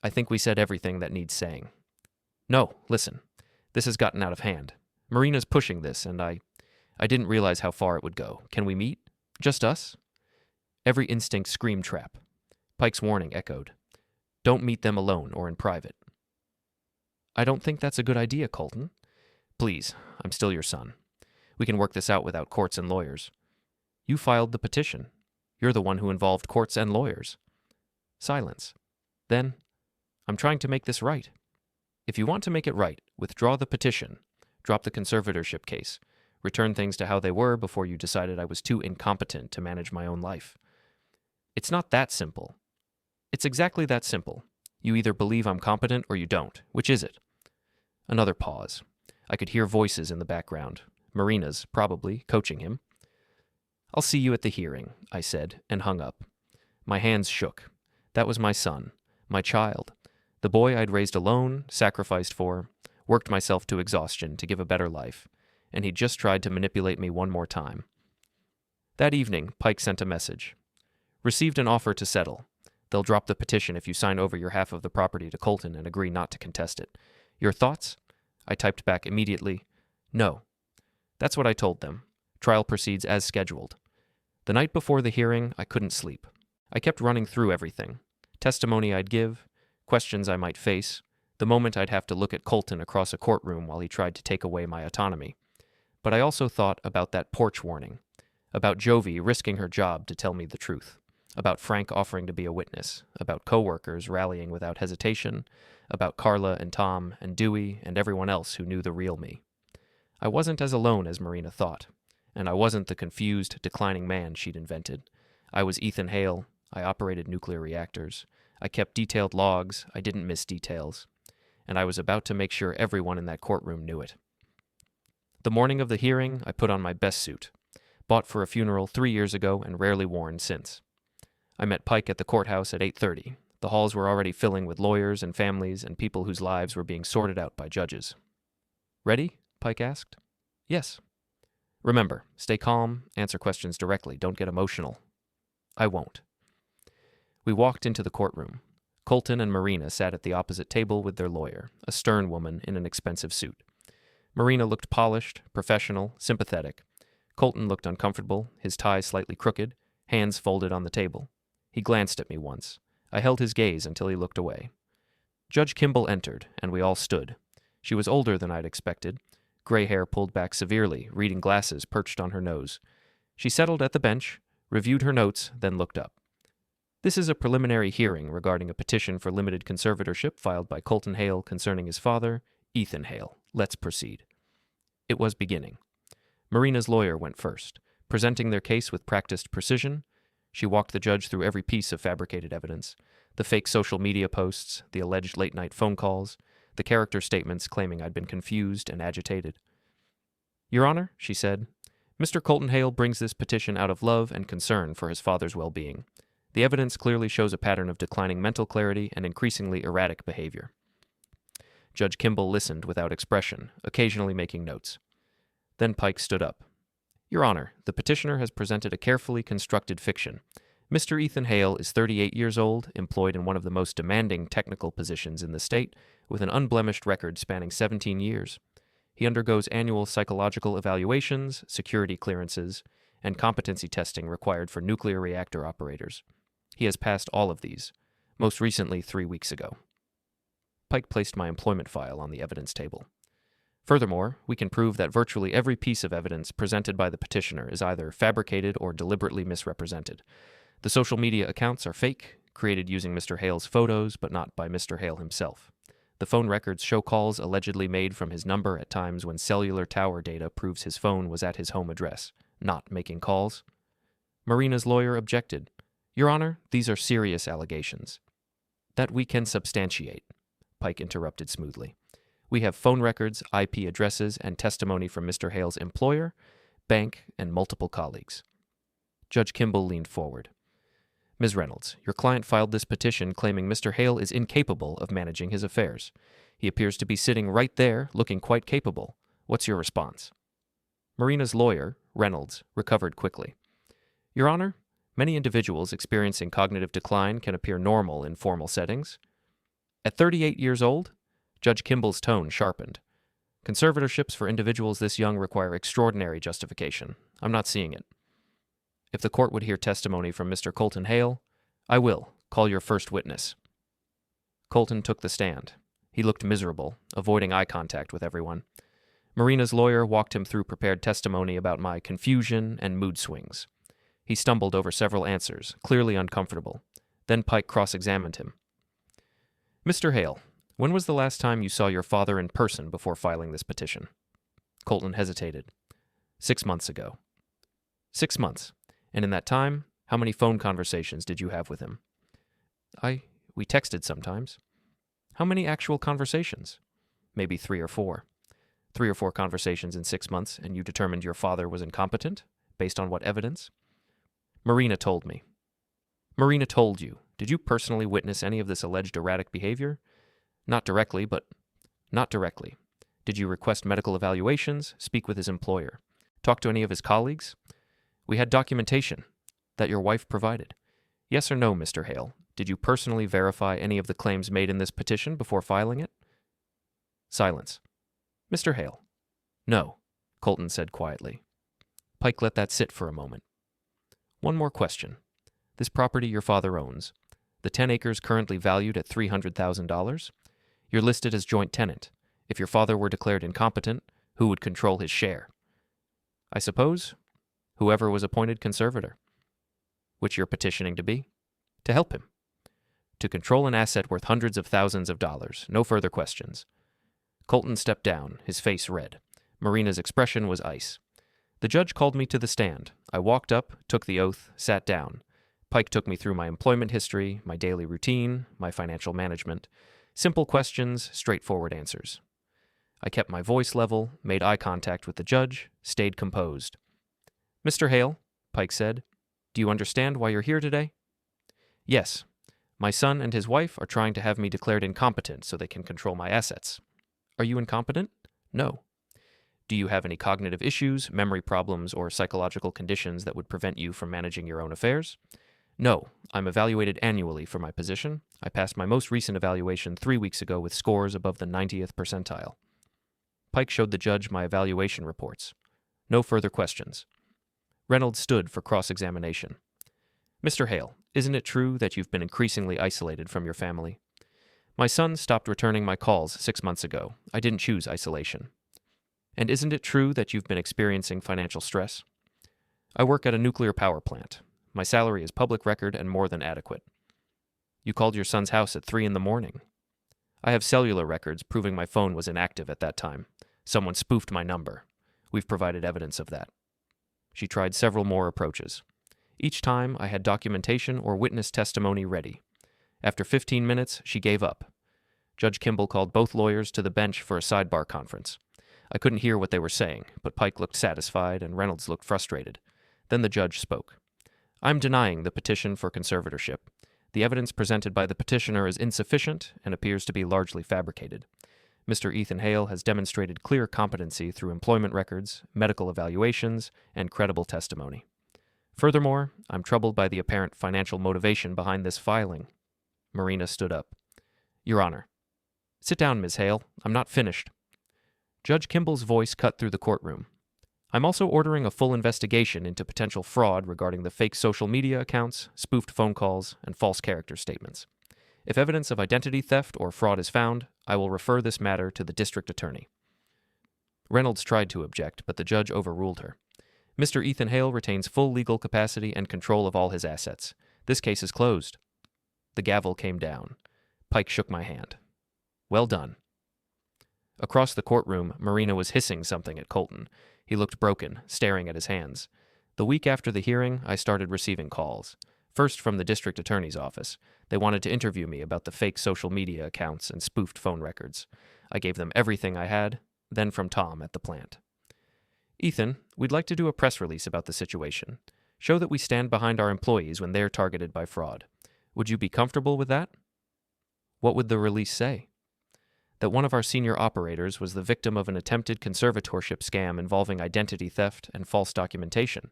I think we said everything that needs saying. No, listen. This has gotten out of hand. Marina's pushing this, and I didn't realize how far it would go. Can we meet? Just us? Every instinct screamed trap. Pike's warning echoed. Don't meet them alone or in private. I don't think that's a good idea, Colton. Please, I'm still your son. We can work this out without courts and lawyers. You filed the petition. You're the one who involved courts and lawyers. Silence. Then, I'm trying to make this right. If you want to make it right, withdraw the petition, drop the conservatorship case, return things to how they were before you decided I was too incompetent to manage my own life. It's not that simple. It's exactly that simple. You either believe I'm competent or you don't. Which is it? Another pause. I could hear voices in the background. Marina's, probably, coaching him. I'll see you at the hearing, I said, and hung up. My hands shook. That was my son, my child, the boy I'd raised alone, sacrificed for, worked myself to exhaustion to give a better life, and he'd just tried to manipulate me one more time. That evening, Pike sent a message. Received an offer to settle. They'll drop the petition if you sign over your half of the property to Colton and agree not to contest it. Your thoughts? I typed back immediately. No. That's what I told them. Trial proceeds as scheduled. The night before the hearing, I couldn't sleep. I kept running through everything. Testimony I'd give, questions I might face, the moment I'd have to look at Colton across a courtroom while he tried to take away my autonomy. But I also thought about that porch warning, about Jovi risking her job to tell me the truth, about Frank offering to be a witness, about coworkers rallying without hesitation, about Carla and Tom and Dewey and everyone else who knew the real me. I wasn't as alone as Marina thought, and I wasn't the confused, declining man she'd invented. I was Ethan Hale. I operated nuclear reactors. I kept detailed logs. I didn't miss details. And I was about to make sure everyone in that courtroom knew it. The morning of the hearing, I put on my best suit, bought for a funeral 3 years ago and rarely worn since. I met Pike at the courthouse at 8:30. The halls were already filling with lawyers and families and people whose lives were being sorted out by judges. Ready? Pike asked. Yes. Remember, stay calm, answer questions directly, don't get emotional. I won't. We walked into the courtroom. Colton and Marina sat at the opposite table with their lawyer, a stern woman in an expensive suit. Marina looked polished, professional, sympathetic. Colton looked uncomfortable, his tie slightly crooked, hands folded on the table. He glanced at me once. I held his gaze until he looked away. Judge Kimball entered, and we all stood. She was older than I'd expected, gray hair pulled back severely, reading glasses perched on her nose. She settled at the bench, reviewed her notes, then looked up. This is a preliminary hearing regarding a petition for limited conservatorship filed by Colton Hale concerning his father, Ethan Hale. Let's proceed. It was beginning. Marina's lawyer went first, presenting their case with practiced precision. She walked the judge through every piece of fabricated evidence, the fake social media posts, the alleged late-night phone calls, the character statements claiming I'd been confused and agitated. Your Honor, she said, Mr. Colton Hale brings this petition out of love and concern for his father's well-being. The evidence clearly shows a pattern of declining mental clarity and increasingly erratic behavior. Judge Kimball listened without expression, occasionally making notes. Then Pike stood up. Your Honor, the petitioner has presented a carefully constructed fiction. Mr. Ethan Hale is 38 years old, employed in one of the most demanding technical positions in the state, with an unblemished record spanning 17 years. He undergoes annual psychological evaluations, security clearances, and competency testing required for nuclear reactor operators. He has passed all of these, most recently 3 weeks ago. Pike placed my employment file on the evidence table. Furthermore, we can prove that virtually every piece of evidence presented by the petitioner is either fabricated or deliberately misrepresented. The social media accounts are fake, created using Mr. Hale's photos, but not by Mr. Hale himself. The phone records show calls allegedly made from his number at times when cellular tower data proves his phone was at his home address, not making calls. Marina's lawyer objected. Your Honor, these are serious allegations. That we can substantiate, Pike interrupted smoothly. We have phone records, IP addresses, and testimony from Mr. Hale's employer, bank, and multiple colleagues. Judge Kimball leaned forward. Ms. Reynolds, your client filed this petition claiming Mr. Hale is incapable of managing his affairs. He appears to be sitting right there, looking quite capable. What's your response? Marina's lawyer, Reynolds, recovered quickly. Your Honor, many individuals experiencing cognitive decline can appear normal in formal settings. At 38 years old, Judge Kimball's tone sharpened. Conservatorships for individuals this young require extraordinary justification. I'm not seeing it. If the court would hear testimony from Mr. Colton Hale, I will. Call your first witness. Colton took the stand. He looked miserable, avoiding eye contact with everyone. Marina's lawyer walked him through prepared testimony about my confusion and mood swings. He stumbled over several answers, clearly uncomfortable. Then Pike cross-examined him. Mr. Hale, when was the last time you saw your father in person before filing this petition? Colton hesitated. 6 months ago. 6 months. And in that time, how many phone conversations did you have with him? We texted sometimes. How many actual conversations? Maybe 3 or 4. 3 or 4 conversations in 6 months, and you determined your father was incompetent? Based on what evidence? Marina told me. Marina told you. Did you personally witness any of this alleged erratic behavior? Not directly, but not directly. Did you request medical evaluations, speak with his employer, talk to any of his colleagues? We had documentation that your wife provided. Yes or no, Mr. Hale, did you personally verify any of the claims made in this petition before filing it? Silence. Mr. Hale. No, Colton said quietly. Pike let that sit for a moment. One more question. This property your father owns, the 10 acres currently valued at $300,000, you're listed as joint tenant. If your father were declared incompetent, who would control his share? I suppose whoever was appointed conservator, which you're petitioning to be, to help him, to control an asset worth hundreds of thousands of dollars. No further questions. Colton stepped down, his face red. Marina's expression was ice. The judge called me to the stand. I walked up, took the oath, sat down. Pike took me through my employment history, my daily routine, my financial management. Simple questions, straightforward answers. I kept my voice level, made eye contact with the judge, stayed composed. Mr. Hale, Pike said, do you understand why you're here today? Yes. My son and his wife are trying to have me declared incompetent so they can control my assets. Are you incompetent? No. Do you have any cognitive issues, memory problems, or psychological conditions that would prevent you from managing your own affairs? No. I'm evaluated annually for my position. I passed my most recent evaluation 3 weeks ago with scores above the 90th percentile. Pike showed the judge my evaluation reports. No further questions. Reynolds stood for cross-examination. Mr. Hale, isn't it true that you've been increasingly isolated from your family? My son stopped returning my calls 6 months ago. I didn't choose isolation. And isn't it true that you've been experiencing financial stress? I work at a nuclear power plant. My salary is public record and more than adequate. You called your son's house at 3 a.m. I have cellular records proving my phone was inactive at that time. Someone spoofed my number. We've provided evidence of that. She tried several more approaches. Each time, I had documentation or witness testimony ready. After 15 minutes, she gave up. Judge Kimball called both lawyers to the bench for a sidebar conference. I couldn't hear what they were saying, but Pike looked satisfied and Reynolds looked frustrated. Then the judge spoke. I'm denying the petition for conservatorship. The evidence presented by the petitioner is insufficient and appears to be largely fabricated. Mr. Ethan Hale has demonstrated clear competency through employment records, medical evaluations, and credible testimony. Furthermore, I'm troubled by the apparent financial motivation behind this filing. Marina stood up. Your Honor. Sit down, Ms. Hale. I'm not finished. Judge Kimball's voice cut through the courtroom. I'm also ordering a full investigation into potential fraud regarding the fake social media accounts, spoofed phone calls, and false character statements. If evidence of identity theft or fraud is found, I will refer this matter to the district attorney." Reynolds tried to object, but the judge overruled her. "Mr. Ethan Hale retains full legal capacity and control of all his assets. This case is closed." The gavel came down. Pike shook my hand. "Well done." Across the courtroom, Marina was hissing something at Colton. He looked broken, staring at his hands. The week after the hearing, I started receiving calls. First from the district attorney's office. They wanted to interview me about the fake social media accounts and spoofed phone records. I gave them everything I had, then from Tom at the plant. "Ethan, we'd like to do a press release about the situation. Show that we stand behind our employees when they're targeted by fraud. Would you be comfortable with that?" What would the release say? That one of our senior operators was the victim of an attempted conservatorship scam involving identity theft and false documentation,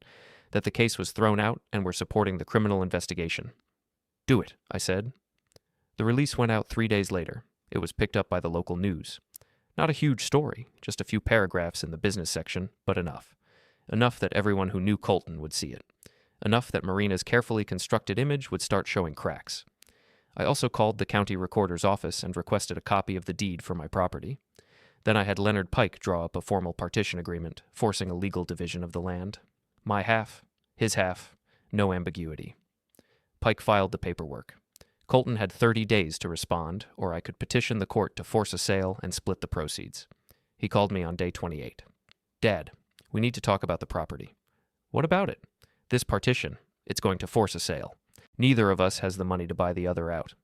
that the case was thrown out and we're supporting the criminal investigation. "Do it," I said. The release went out 3 days later. It was picked up by the local news. Not a huge story, just a few paragraphs in the business section, but enough. Enough that everyone who knew Colton would see it. Enough that Marina's carefully constructed image would start showing cracks. I also called the county recorder's office and requested a copy of the deed for my property. Then I had Leonard Pike draw up a formal partition agreement, forcing a legal division of the land. My half, his half, no ambiguity. Pike filed the paperwork. Colton had 30 days to respond, or I could petition the court to force a sale and split the proceeds. He called me on day 28. "Dad, we need to talk about the property." "What about it?" "This partition. It's going to force a sale. Neither of us has the money to buy the other out."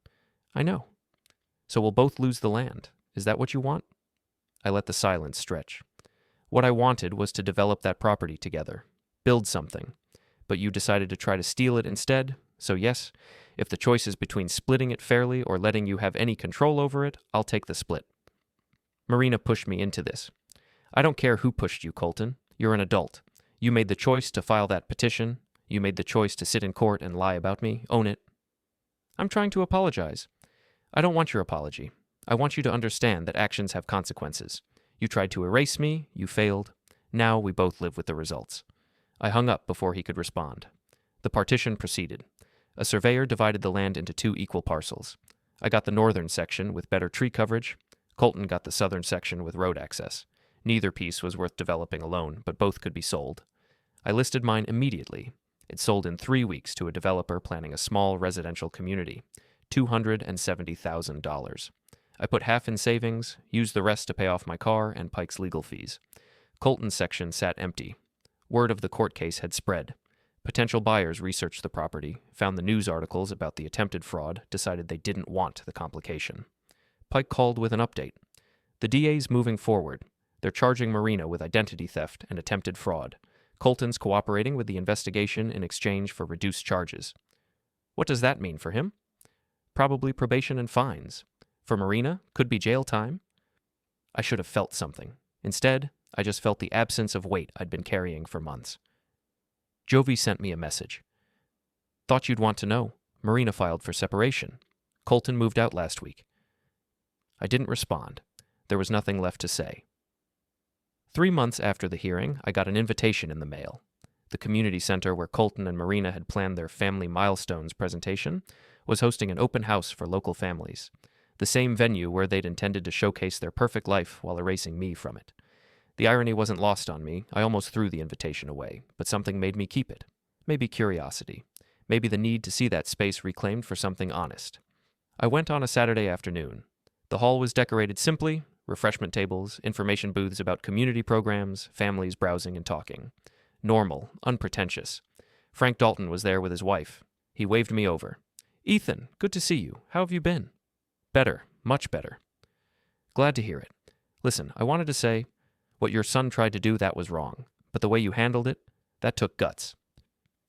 "I know." "So we'll both lose the land. Is that what you want?" I let the silence stretch. "What I wanted was to develop that property together. Build something. But you decided to try to steal it instead, so yes, if the choice is between splitting it fairly or letting you have any control over it, I'll take the split." Marina pushed me into this. "I don't care who pushed you, Colton. You're an adult. You made the choice to file that petition. You made the choice to sit in court and lie about me. Own it." "I'm trying to apologize." "I don't want your apology. I want you to understand that actions have consequences. You tried to erase me. You failed. Now we both live with the results." I hung up before he could respond. The partition proceeded. A surveyor divided the land into 2 equal parcels. I got the northern section with better tree coverage. Colton got the southern section with road access. Neither piece was worth developing alone, but both could be sold. I listed mine immediately. It sold in 3 weeks to a developer planning a small residential community, $270,000. I put half in savings, used the rest to pay off my car and Pike's legal fees. Colton's section sat empty. Word of the court case had spread. Potential buyers researched the property, found the news articles about the attempted fraud, decided they didn't want the complication. Pike called with an update. "The DA's moving forward. They're charging Marina with identity theft and attempted fraud. Colton's cooperating with the investigation in exchange for reduced charges." What does that mean for him? Probably probation and fines. For Marina, could be jail time. I should have felt something. Instead, I just felt the absence of weight I'd been carrying for months. Jovi sent me a message. "Thought you'd want to know. Marina filed for separation. Colton moved out last week." I didn't respond. There was nothing left to say. 3 months after the hearing, I got an invitation in the mail. The community center where Colton and Marina had planned their family milestones presentation was hosting an open house for local families, the same venue where they'd intended to showcase their perfect life while erasing me from it. The irony wasn't lost on me. I almost threw the invitation away, but something made me keep it. Maybe curiosity. Maybe the need to see that space reclaimed for something honest. I went on a Saturday afternoon. The hall was decorated simply, refreshment tables, information booths about community programs, families browsing and talking. Normal, unpretentious. Frank Dalton was there with his wife. He waved me over. "Ethan, good to see you. How have you been?" "Better, much better." "Glad to hear it. Listen, I wanted to say, what your son tried to do, that was wrong. But the way you handled it, that took guts."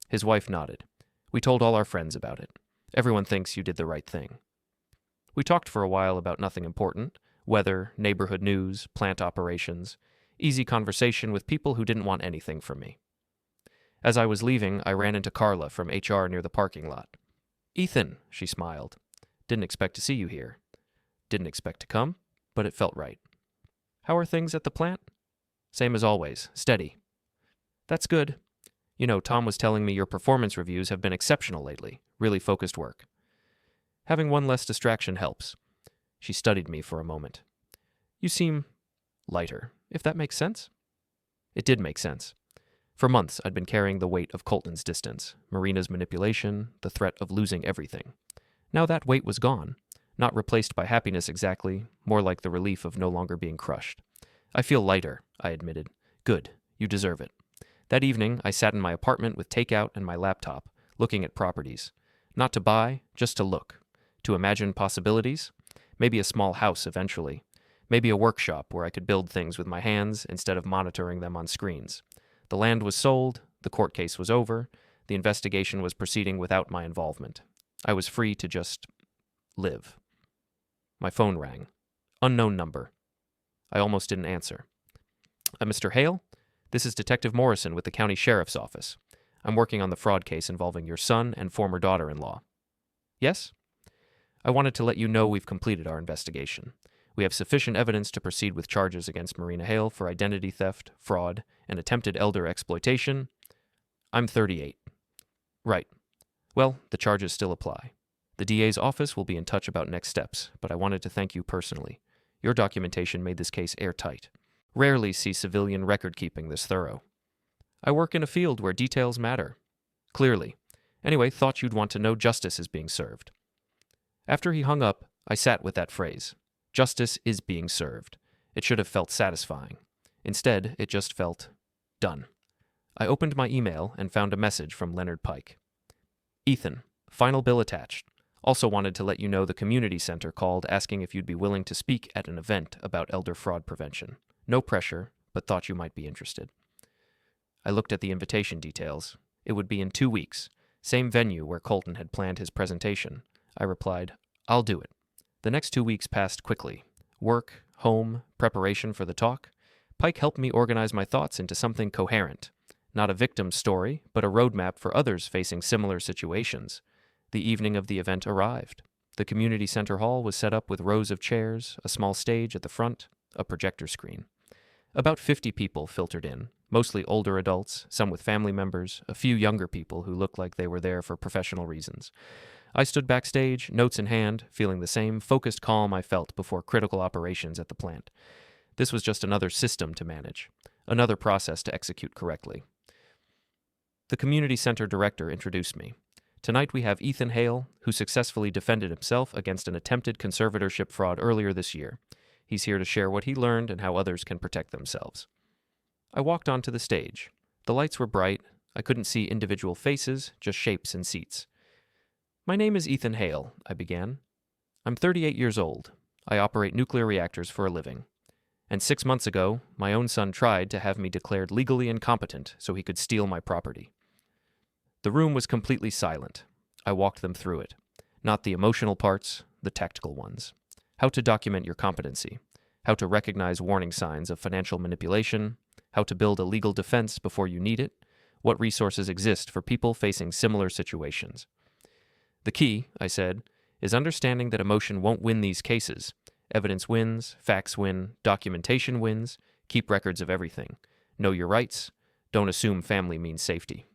His wife nodded. "We told all our friends about it. Everyone thinks you did the right thing." We talked for a while about nothing important. Weather, neighborhood news, plant operations. Easy conversation with people who didn't want anything from me. As I was leaving, I ran into Carla from HR near the parking lot. "Ethan," she smiled. "Didn't expect to see you here." Didn't expect to come, but it felt right. "How are things at the plant?" "Same as always, steady." That's good. You know, Tom was telling me your performance reviews have been exceptional lately. Really focused work. Having one less distraction helps. She studied me for a moment. You seem lighter, if that makes sense. It did make sense. For months, I'd been carrying the weight of Colton's distance, Marina's manipulation, the threat of losing everything. Now that weight was gone, not replaced by happiness exactly, more like the relief of no longer being crushed. I feel lighter, I admitted. Good, you deserve it. That evening, I sat in my apartment with takeout and my laptop, looking at properties. Not to buy, just to look. To imagine possibilities. Maybe a small house eventually. Maybe a workshop where I could build things with my hands instead of monitoring them on screens. The land was sold, the court case was over, the investigation was proceeding without my involvement. I was free to just live. My phone rang. Unknown number. I almost didn't answer. Mr. Hale? This is Detective Morrison with the county sheriff's office. I'm working on the fraud case involving your son and former daughter-in-law. Yes? I wanted to let you know we've completed our investigation. We have sufficient evidence to proceed with charges against Marina Hale for identity theft, fraud, and attempted elder exploitation. I'm 38. Right. Well, the charges still apply. The DA's office will be in touch about next steps, but I wanted to thank you personally. Your documentation made this case airtight. Rarely see civilian record-keeping this thorough. I work in a field where details matter. Clearly. Anyway, thought you'd want to know justice is being served. After he hung up, I sat with that phrase. Justice is being served. It should have felt satisfying. Instead, it just felt done. I opened my email and found a message from Leonard Pike. Ethan, final bill attached. Also wanted to let you know the community center called asking if you'd be willing to speak at an event about elder fraud prevention. No pressure, but thought you might be interested. I looked at the invitation details. It would be in 2 weeks. Same venue where Colton had planned his presentation. I replied, I'll do it. The next 2 weeks passed quickly. Work, home, preparation for the talk. Pike helped me organize my thoughts into something coherent. Not a victim story, but a roadmap for others facing similar situations. The evening of the event arrived. The community center hall was set up with rows of chairs, a small stage at the front, a projector screen. About 50 people filtered in, mostly older adults, some with family members, a few younger people who looked like they were there for professional reasons. I stood backstage, notes in hand, feeling the same focused calm I felt before critical operations at the plant. This was just another system to manage, another process to execute correctly. The community center director introduced me. Tonight we have Ethan Hale, who successfully defended himself against an attempted conservatorship fraud earlier this year. He's here to share what he learned and how others can protect themselves. I walked onto the stage. The lights were bright. I couldn't see individual faces, just shapes and seats. My name is Ethan Hale, I began. I'm 38 years old. I operate nuclear reactors for a living. And 6 months ago, my own son tried to have me declared legally incompetent so he could steal my property. The room was completely silent. I walked them through it. Not the emotional parts, the tactical ones. How to document your competency. How to recognize warning signs of financial manipulation. How to build a legal defense before you need it. What resources exist for people facing similar situations. The key, I said, is understanding that emotion won't win these cases. Evidence wins, facts win, documentation wins, keep records of everything. Know your rights, don't assume family means safety.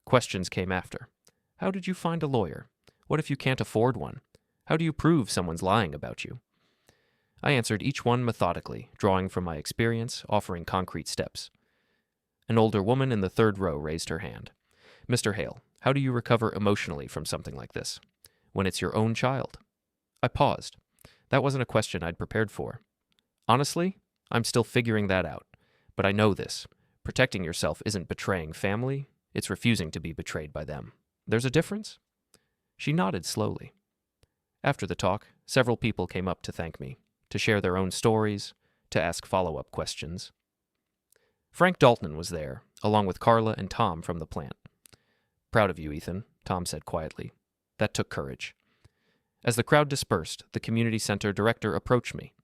Questions came after. How did you find a lawyer? What if you can't afford one? How do you prove someone's lying about you? I answered each one methodically, drawing from my experience, offering concrete steps. An older woman in the third row raised her hand. Mr. Hale, how do you recover emotionally from something like this? When it's your own child? I paused. That wasn't a question I'd prepared for. Honestly, I'm still figuring that out. But I know this. Protecting yourself isn't betraying family. It's refusing to be betrayed by them. There's a difference? She nodded slowly. After the talk, several people came up to thank me, to share their own stories, to ask follow-up questions. Frank Dalton was there, along with Carla and Tom from the plant. Proud of you, Ethan, Tom said quietly. That took courage. As the crowd dispersed, the community center director approached me.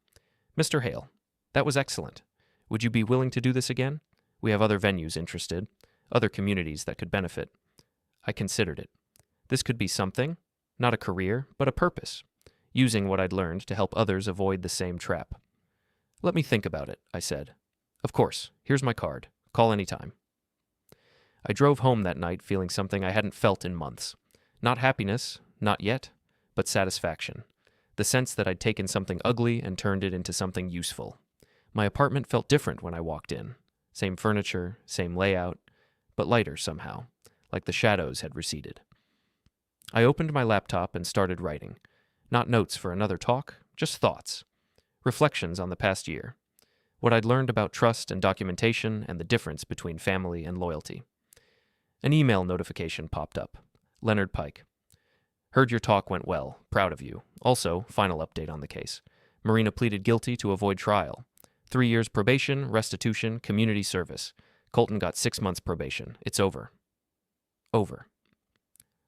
Mr. Hale, that was excellent. Would you be willing to do this again? We have other venues interested, other communities that could benefit. I considered it. This could be something, not a career, but a purpose, using what I'd learned to help others avoid the same trap. Let me think about it, I said. Of course, here's my card. Call anytime. I drove home that night feeling something I hadn't felt in months. Not happiness, not yet, but satisfaction. The sense that I'd taken something ugly and turned it into something useful. My apartment felt different when I walked in. Same furniture, same layout, but lighter somehow, like the shadows had receded. I opened my laptop and started writing. Not notes for another talk, just thoughts. Reflections on the past year. What I'd learned about trust and documentation and the difference between family and loyalty. An email notification popped up. Leonard Pike. Heard your talk went well. Proud of you. Also, final update on the case. Marina pleaded guilty to avoid trial. 3 years probation, restitution, community service. Colton got 6 months probation. It's over. Over.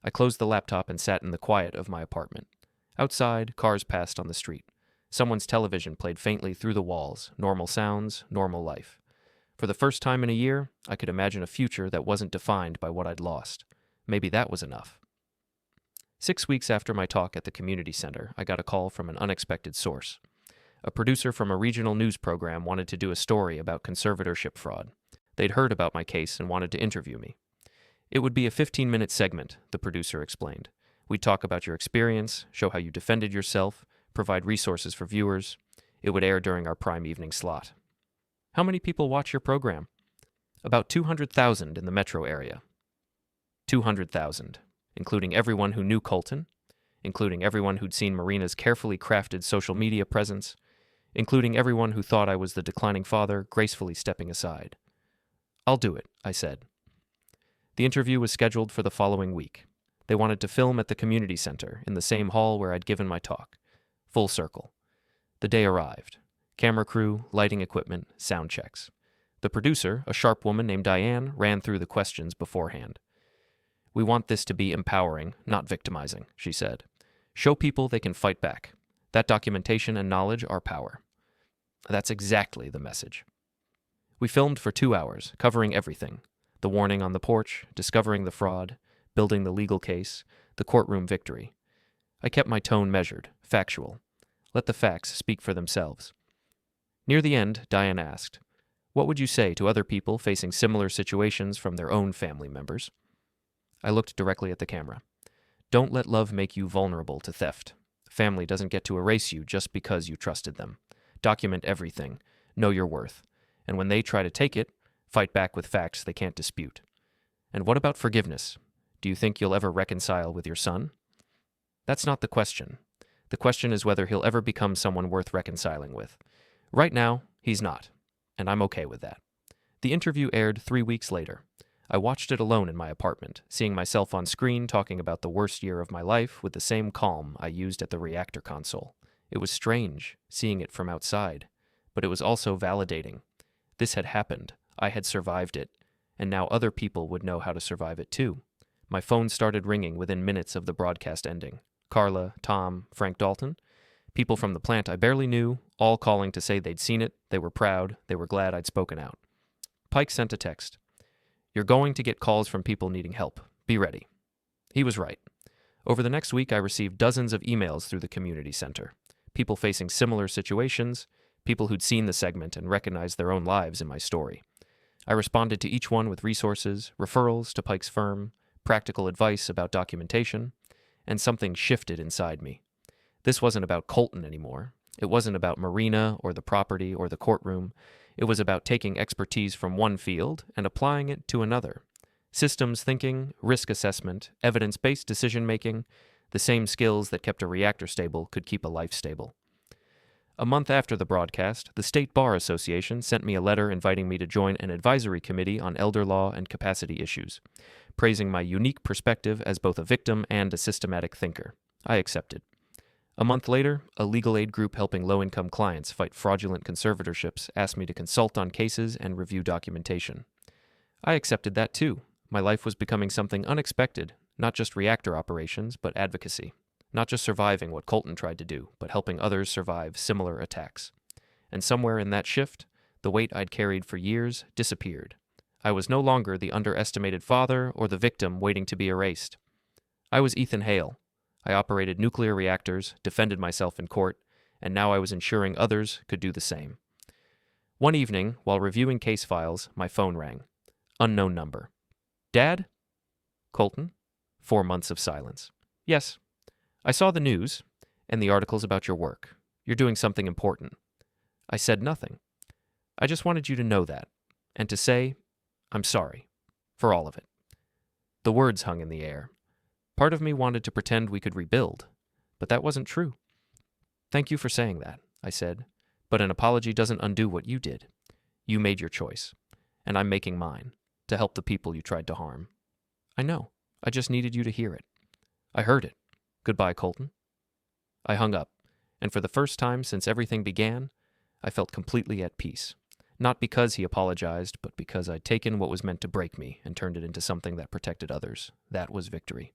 I closed the laptop and sat in the quiet of my apartment. Outside, cars passed on the street. Someone's television played faintly through the walls. Normal sounds, normal life. For the first time in a year, I could imagine a future that wasn't defined by what I'd lost. Maybe that was enough. 6 weeks after my talk at the community center, I got a call from an unexpected source. A producer from a regional news program wanted to do a story about conservatorship fraud. They'd heard about my case and wanted to interview me. It would be a 15-minute segment, the producer explained. We'd talk about your experience, show how you defended yourself, provide resources for viewers. It would air during our prime evening slot. How many people watch your program? About 200,000 in the metro area. 200,000, including everyone who knew Colton, including everyone who'd seen Marina's carefully crafted social media presence, including everyone who thought I was the declining father gracefully stepping aside. I'll do it, I said. The interview was scheduled for the following week. They wanted to film at the community center in the same hall where I'd given my talk. Full circle. The day arrived. Camera crew, lighting equipment, sound checks. The producer, a sharp woman named Diane, ran through the questions beforehand. We want this to be empowering, not victimizing, she said. Show people they can fight back. That documentation and knowledge are power. That's exactly the message. We filmed for 2 hours, covering everything. The warning on the porch, discovering the fraud, building the legal case, the courtroom victory. I kept my tone measured, factual. Let the facts speak for themselves. Near the end, Diane asked, "What would you say to other people facing similar situations from their own family members?" I looked directly at the camera. Don't let love make you vulnerable to theft. Family doesn't get to erase you just because you trusted them. Document everything. Know your worth. And when they try to take it, fight back with facts they can't dispute. And what about forgiveness? Do you think you'll ever reconcile with your son? That's not the question. The question is whether he'll ever become someone worth reconciling with. Right now, he's not, and I'm okay with that. The interview aired 3 weeks later. I watched it alone in my apartment, seeing myself on screen talking about the worst year of my life with the same calm I used at the reactor console. It was strange, seeing it from outside, but it was also validating. This had happened. I had survived it, and now other people would know how to survive it too. My phone started ringing within minutes of the broadcast ending. Carla, Tom, Frank Dalton, people from the plant I barely knew, all calling to say they'd seen it, they were proud, they were glad I'd spoken out. Pike sent a text. You're going to get calls from people needing help. Be ready. He was right. Over the next week, I received dozens of emails through the community center. People facing similar situations, people who'd seen the segment and recognized their own lives in my story. I responded to each one with resources, referrals to Pike's firm, practical advice about documentation, and something shifted inside me. This wasn't about Colton anymore. It wasn't about Marina or the property or the courtroom. It was about taking expertise from one field and applying it to another. Systems thinking, risk assessment, evidence-based decision-making, the same skills that kept a reactor stable could keep a life stable. A month after the broadcast, the State Bar Association sent me a letter inviting me to join an advisory committee on elder law and capacity issues, praising my unique perspective as both a victim and a systematic thinker. I accepted. A month later, a legal aid group helping low-income clients fight fraudulent conservatorships asked me to consult on cases and review documentation. I accepted that too. My life was becoming something unexpected, not just reactor operations, but advocacy. Not just surviving what Colton tried to do, but helping others survive similar attacks. And somewhere in that shift, the weight I'd carried for years disappeared. I was no longer the underestimated father or the victim waiting to be erased. I was Ethan Hale. I operated nuclear reactors, defended myself in court, and now I was ensuring others could do the same. One evening, while reviewing case files, my phone rang. Unknown number. Dad? Colton? 4 months of silence. Yes. I saw the news and the articles about your work. You're doing something important. I said nothing. I just wanted you to know that, and to say, I'm sorry, for all of it. The words hung in the air. Part of me wanted to pretend we could rebuild, but that wasn't true. Thank you for saying that, I said, but an apology doesn't undo what you did. You made your choice, and I'm making mine, to help the people you tried to harm. I know. I just needed you to hear it. I heard it. Goodbye, Colton. I hung up, and for the first time since everything began, I felt completely at peace. Not because he apologized, but because I'd taken what was meant to break me and turned it into something that protected others. That was victory.